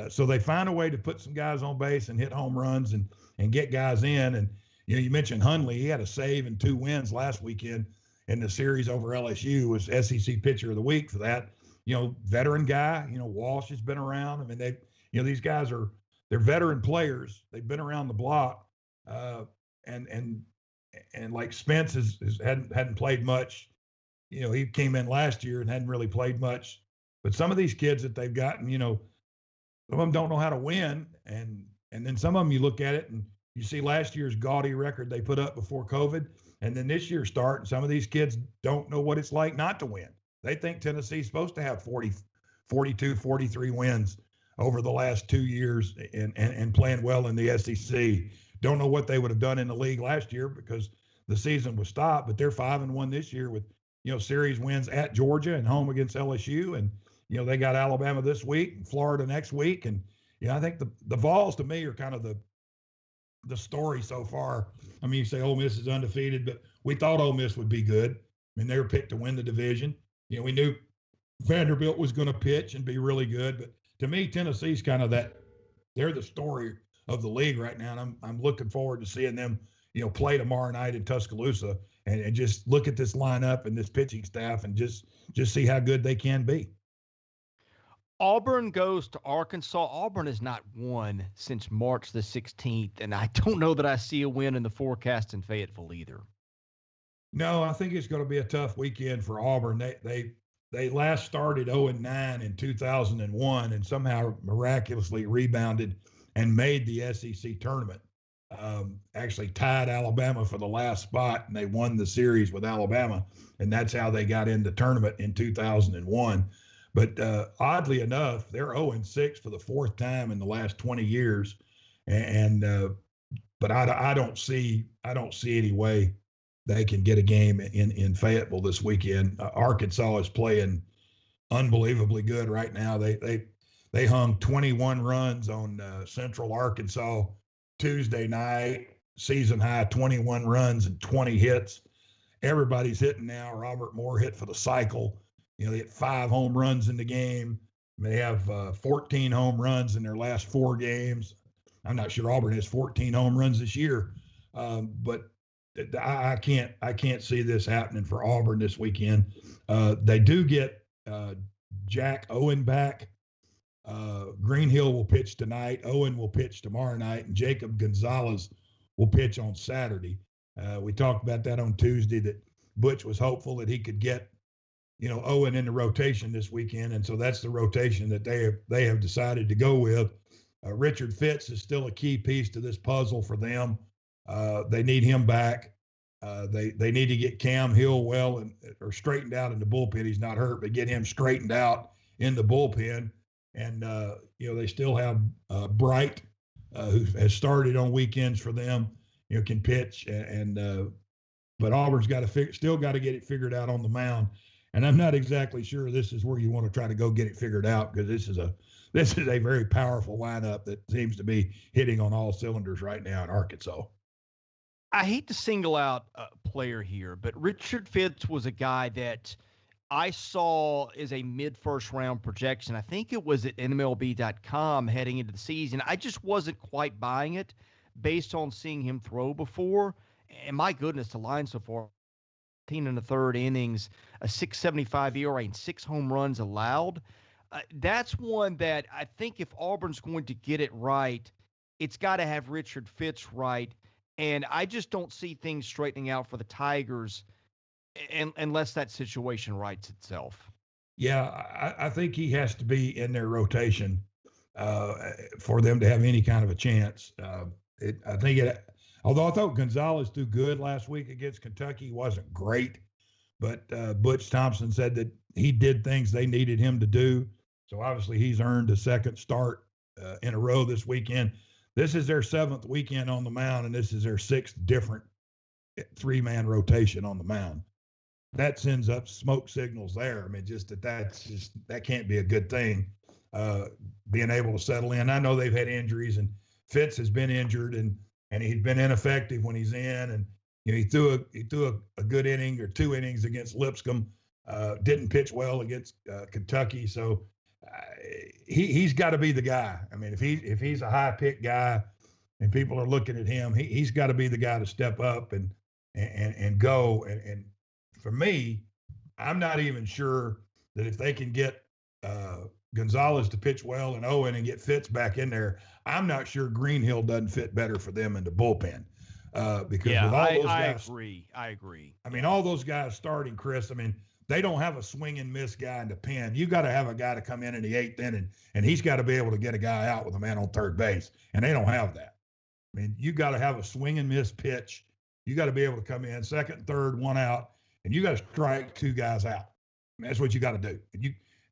So they find a way to put some guys on base and hit home runs and get guys in. And, you mentioned Hunley. He had a save and 2 wins last weekend in the series over LSU, was SEC Pitcher of the Week for that. Veteran guy, Walsh has been around. I mean, these guys they're veteran players. They've been around the block. And like Spence hadn't played much. He came in last year and hadn't really played much. But some of these kids that they've gotten, Some of them don't know how to win, and then some of them you look at it and you see last year's gaudy record they put up before COVID, and then this year's start, and some of these kids don't know what it's like not to win. They think Tennessee's supposed to have 40, 42, 43 wins over the last 2 years and playing well in the SEC. Don't know what they would have done in the league last year because the season was stopped, but they're 5-1 this year with, series wins at Georgia and home against LSU. And, they got Alabama this week and Florida next week. And, I think the Vols to me are kind of the story so far. I mean, you say Ole Miss is undefeated, but we thought Ole Miss would be good. I mean, they were picked to win the division. We knew Vanderbilt was going to pitch and be really good, but to me, Tennessee's kind of they're the story of the league right now. And I'm looking forward to seeing them, play tomorrow night in Tuscaloosa and just look at this lineup and this pitching staff and just see how good they can be. Auburn goes to Arkansas. Auburn has not won since March the 16th, and I don't know that I see a win in the forecast in Fayetteville either. No, I think it's going to be a tough weekend for Auburn. They last started 0-9 in 2001 and somehow miraculously rebounded and made the SEC tournament. Actually tied Alabama for the last spot, and they won the series with Alabama, and that's how they got in the tournament in 2001. But oddly enough, they're 0-6 for the fourth time in the last 20 years, but I don't see any way they can get a game in Fayetteville this weekend. Arkansas is playing unbelievably good right now. They hung 21 runs on Central Arkansas Tuesday night, season high 21 runs and 20 hits. Everybody's hitting now. Robert Moore hit for the cycle. They hit 5 home runs in the game. They have 14 home runs in their last 4 games. I'm not sure Auburn has 14 home runs this year, but I can't see this happening for Auburn this weekend. They do get Jack Owen back. Greenhill will pitch tonight. Owen will pitch tomorrow night, and Jacob Gonzalez will pitch on Saturday. We talked about that on Tuesday, that Butch was hopeful that he could get Owen in the rotation this weekend, and so that's the rotation that they have decided to go with. Richard Fitz is still a key piece to this puzzle for them. They need him back. They need to get Cam Hill or straightened out in the bullpen. He's not hurt, but get him straightened out in the bullpen. And they still have Bright, who has started on weekends for them. Can pitch, but Auburn's still got to get it figured out on the mound. And I'm not exactly sure this is where you want to try to go get it figured out, because this is a very powerful lineup that seems to be hitting on all cylinders right now in Arkansas. I hate to single out a player here, but Richard Fitz was a guy that I saw as a mid-first round projection. I think it was at MLB.com heading into the season. I just wasn't quite buying it based on seeing him throw before. And my goodness, the line so far, 15 and a third innings, a 6.75 ERA, and 6 home runs allowed. That's one that I think if Auburn's going to get it right, it's got to have Richard Fitz right. And I just don't see things straightening out for the Tigers unless that situation rights itself. Yeah, I think he has to be in their rotation for them to have any kind of a chance. Although I thought Gonzalez did good last week against Kentucky, he wasn't great, but Butch Thompson said that he did things they needed him to do. So obviously he's earned a second start in a row this weekend. This is their 7th weekend on the mound, and this is their 6th different 3-man rotation on the mound. That sends up smoke signals there. I mean, that can't be a good thing, being able to settle in. I know they've had injuries, and Fitz has been injured, and he's been ineffective when he's in. And he threw a good inning or 2 innings against Lipscomb. Didn't pitch well against Kentucky, so he's got to be the guy. I mean, if he's a high pick guy, and people are looking at him, he's got to be the guy to step up and go. And for me, I'm not even sure that if they can get Gonzalez to pitch well and Owen and get Fitz back in there, I'm not sure Greenhill doesn't fit better for them in the bullpen. Because with all those guys, I agree. I mean, all those guys starting, Chris, I mean, they don't have a swing and miss guy in the pen. You got to have a guy to come in the 8th inning, and he's got to be able to get a guy out with a man on third base, and they don't have that. I mean, you got to have a swing and miss pitch. You got to be able to come in second, third, one out, and you got to strike 2 guys out. I mean, that's what you got to do.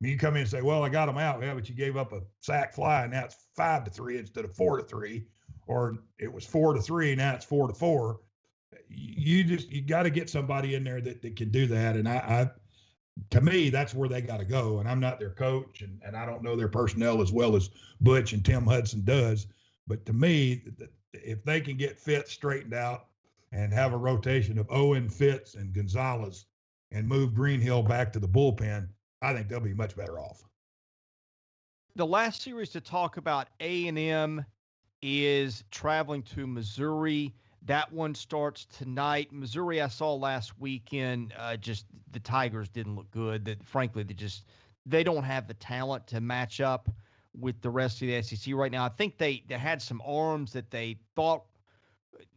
You come in and say, well, I got them out. Yeah, but you gave up a sac fly, and now it's 5-3 instead of 4-3, or it was 4-3, now it's 4-4. You got to get somebody in there that can do that. And I to me, that's where they got to go. And I'm not their coach, and I don't know their personnel as well as Butch and Tim Hudson does. But to me, if they can get Fitz straightened out and have a rotation of Owen, Fitz, and Gonzalez and move Greenhill back to the bullpen, I think they'll be much better off. The last series to talk about A&M is traveling to Missouri. That one starts tonight. Missouri, I saw last weekend, just the Tigers didn't look good. That frankly, they don't have the talent to match up with the rest of the SEC right now. I think they had some arms that they thought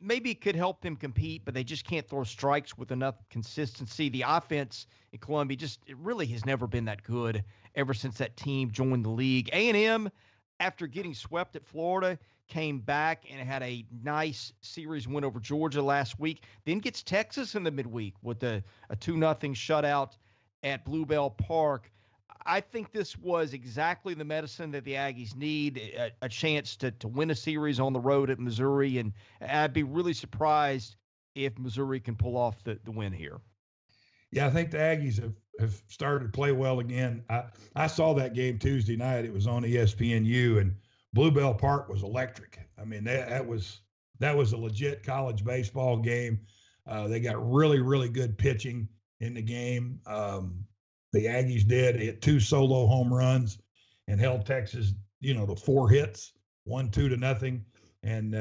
maybe could help them compete, but they just can't throw strikes with enough consistency. The offense in Columbia it really has never been that good ever since that team joined the league. A&M, after getting swept at Florida, came back and had a nice series win over Georgia last week, then gets Texas in the midweek with a 2-0 shutout at Bluebell Park. I think this was exactly the medicine that the Aggies need, a chance to win a series on the road at Missouri, and I'd be really surprised if Missouri can pull off the win here. Yeah, I think the Aggies have started to play well again. I saw that game Tuesday night. It was on ESPNU, and Bluebell Park was electric. I mean, that was a legit college baseball game. They got really, really good pitching in the game. The Aggies did hit 2 solo home runs and held Texas, to 4 hits, 1-2-0. And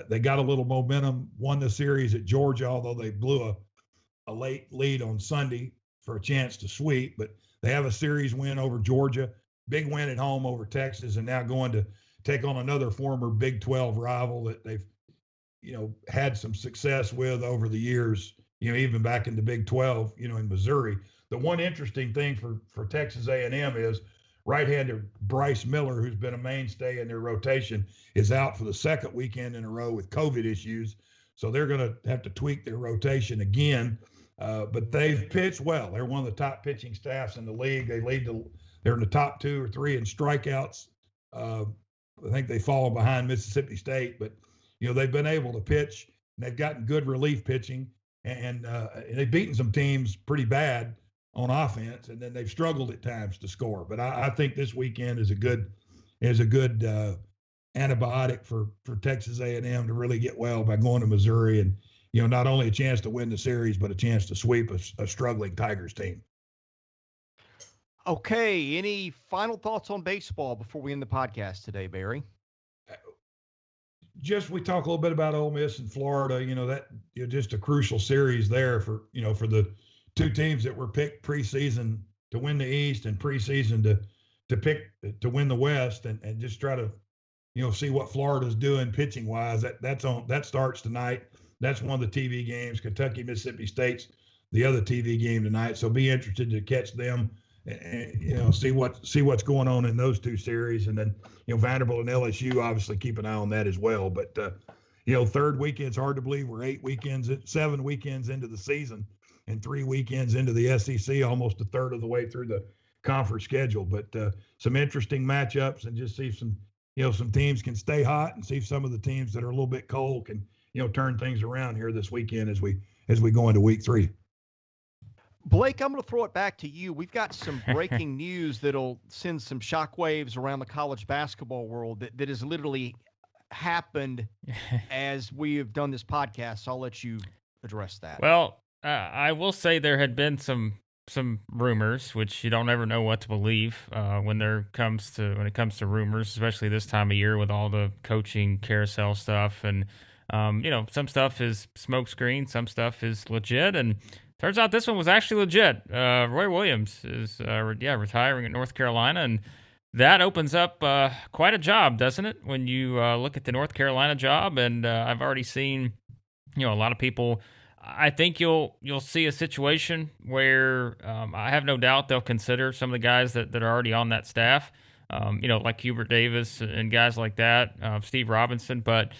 they got a little momentum, won the series at Georgia, although they blew a late lead on Sunday for a chance to sweep. But they have a series win over Georgia, big win at home over Texas, and now going to take on another former Big 12 rival that they've, had some success with over the years, even back in the Big 12, in Missouri. The one interesting thing for Texas A&M is right-hander Bryce Miller, who's been a mainstay in their rotation, is out for the second weekend in a row with COVID issues. So they're going to have to tweak their rotation again. But they've pitched well. They're one of the top pitching staffs in the league. They're in the top 2 or 3 in strikeouts. I think they fall behind Mississippi State, but they've been able to pitch, and they've gotten good relief pitching, and they've beaten some teams pretty bad on offense, and then they've struggled at times to score. But I think this weekend is a good antibiotic for Texas A&M to really get well by going to Missouri, and not only a chance to win the series, but a chance to sweep a struggling Tigers team. Okay, any final thoughts on baseball before we end the podcast today, Barry? We talk a little bit about Ole Miss and Florida. That just a crucial series there for the 2 teams that were picked preseason to win the East and preseason to pick to win the West, and just try to see what Florida's doing pitching wise. That starts tonight. That's one of the TV games. Kentucky, Mississippi State's the other TV game tonight. So be interested to catch them. And, see what's going on in those 2 series, and then Vanderbilt and LSU obviously keep an eye on that as well. But third weekend's hard to believe. We're 7 weekends into the season, and 3 weekends into the SEC, almost a third of the way through the conference schedule. But some interesting matchups, and just see some teams can stay hot, and see if some of the teams that are a little bit cold can turn things around here this weekend as we go into week 3. Blake, I'm going to throw it back to you. We've got some breaking news that'll send some shockwaves around the college basketball world that has literally happened as we have done this podcast. So I'll let you address that. Well, I will say there had been some rumors, which you don't ever know what to believe when it comes to rumors, especially this time of year with all the coaching carousel stuff. And, some stuff is smokescreen, some stuff is legit, and turns out this one was actually legit. Roy Williams is retiring at North Carolina, and that opens up quite a job, doesn't it, when you look at the North Carolina job? And I've already seen, a lot of people I think you'll see a situation where I have no doubt they'll consider some of the guys that are already on that staff, like Hubert Davis and guys like that, Steve Robinson. But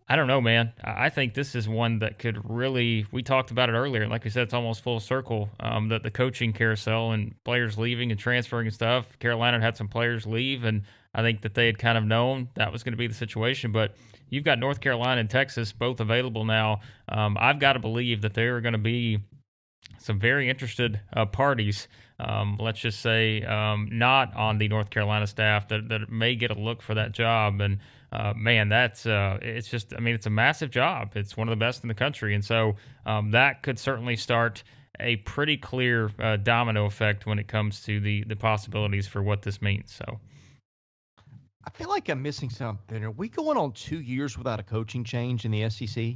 I don't know, man. I think this is one that could really. We talked about it earlier, and like we said, it's almost full circle. That the coaching carousel and players leaving and transferring and stuff. Carolina had some players leave, and I think that they had kind of known that was going to be the situation. But you've got North Carolina and Texas both available now. I've got to believe that there are going to be some very interested parties. Let's just say not on the North Carolina staff that may get a look for that job. And man, that's it's just, I mean, it's a massive job. It's one of the best in the country. And so that could certainly start a pretty clear domino effect when it comes to the possibilities for what this means. So I feel like I'm missing something. Are we going on 2 years without a coaching change in the SEC?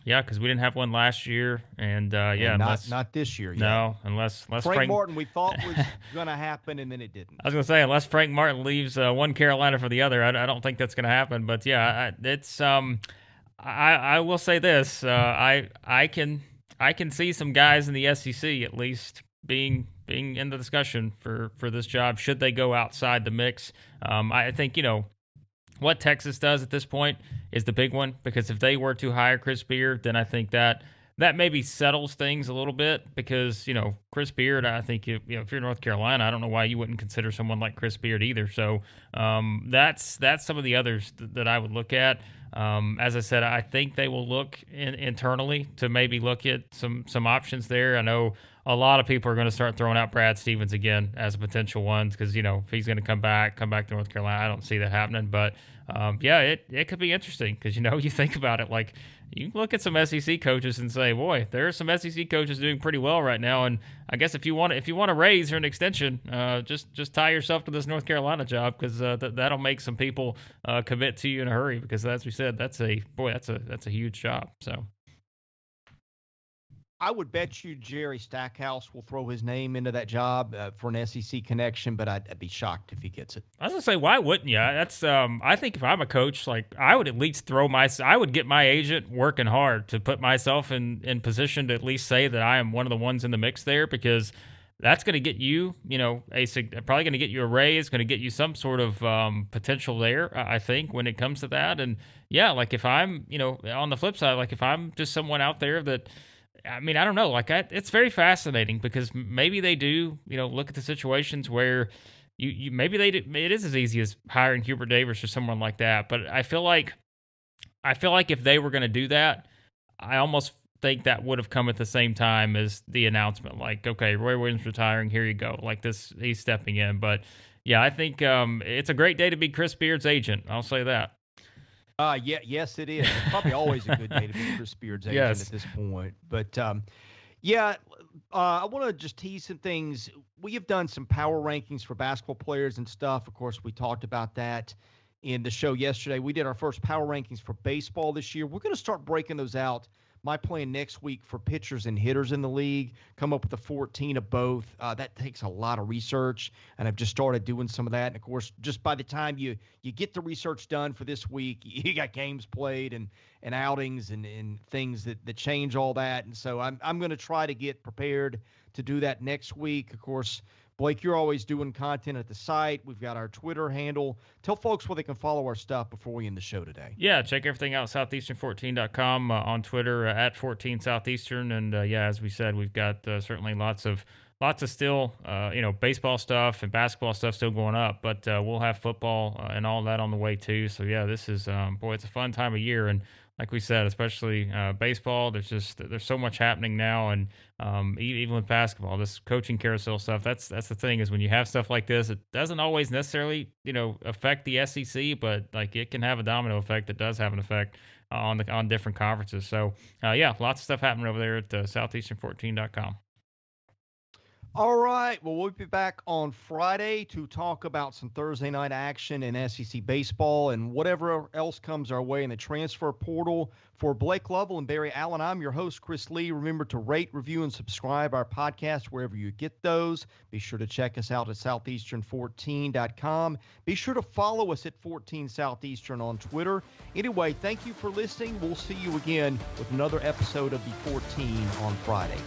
yeah, because we didn't have one last year, and yeah, And unless not this year yet. no, unless Frank Martin, we thought was going to happen, and then it didn't. I was gonna say unless Frank Martin leaves one Carolina for the other, I don't think that's gonna happen. But yeah, it's I will say this, I can see some guys in the SEC at least being in the discussion for this job should they go outside the mix. I think what Texas does at this point is the big one, because if they were to hire Chris Beard, then I think that maybe settles things a little bit, because Chris Beard, I think if you're North Carolina, I don't know why you wouldn't consider someone like Chris Beard either. So that's some of the others that I would look at. As I said, I think they will look internally to maybe look at some options there. I know a lot of people are going to start throwing out Brad Stevens again as a potential one, because if he's going to come back to North Carolina, I don't see that happening. But yeah, it could be interesting, because you think about it, like you look at some SEC coaches and say, boy, there are some SEC coaches doing pretty well right now. And I guess if you want a raise or an extension, just tie yourself to this North Carolina job, because that'll make some people commit to you in a hurry, because as we said, that's a huge job. So I would bet you Jerry Stackhouse will throw his name into that job for an SEC connection, but I'd be shocked if he gets it. I was gonna say, why wouldn't you? That's I think if I'm a coach, like I would at least I would get my agent working hard to put myself in position to at least say that I am one of the ones in the mix there, because that's going to get you, probably going to get you a raise, going to get you some sort of potential there, I think, when it comes to that. And yeah, like if I'm, on the flip side, like if I'm just someone out there that, I mean, I don't know, like it's very fascinating, because maybe they do, look at the situations where you maybe it is as easy as hiring Hubert Davis or someone like that. But I feel like if they were going to do that, I almost think that would have come at the same time as the announcement. Like, okay, Roy Williams retiring, here you go. Like this, he's stepping in. But yeah, I think it's a great day to be Chris Beard's agent. I'll say that. Yes, it is. It's probably always a good day to be Chris Beard's agent Yes. at this point. But yeah, I want to just tease some things. We have done some power rankings for basketball players and stuff. Of course, we talked about that in the show yesterday. We did our first power rankings for baseball this year. We're going to start breaking those out. My plan next week for pitchers and hitters in the league, come up with the 14 of both. That takes a lot of research, and I've just started doing some of that. And, of course, just by the time you get the research done for this week, you got games played and outings and things that change all that. And so I'm going to try to get prepared to do that next week. Of course, Blake, you're always doing content at the site. We've got our Twitter handle. Tell folks where they can follow our stuff before we end the show today. Yeah, check everything out, southeastern14.com, on Twitter, at 14 Southeastern. And yeah, as we said, we've got certainly lots of still, baseball stuff and basketball stuff still going up, but we'll have football and all that on the way too. So yeah, this is, it's a fun time of year. And like we said, especially baseball, there's so much happening now. And even with basketball, this coaching carousel stuff, that's the thing, is when you have stuff like this, it doesn't always necessarily, affect the SEC, but like it can have a domino effect that does have an effect on different conferences. So yeah, lots of stuff happening over there at southeastern14.com. All right. Well, we'll be back on Friday to talk about some Thursday night action in SEC baseball and whatever else comes our way in the transfer portal. For Blake Lovell and Barry Allen, I'm your host, Chris Lee. Remember to rate, review, and subscribe our podcast wherever you get those. Be sure to check us out at southeastern14.com. Be sure to follow us at 14 Southeastern on Twitter. Anyway, thank you for listening. We'll see you again with another episode of the 14 on Friday.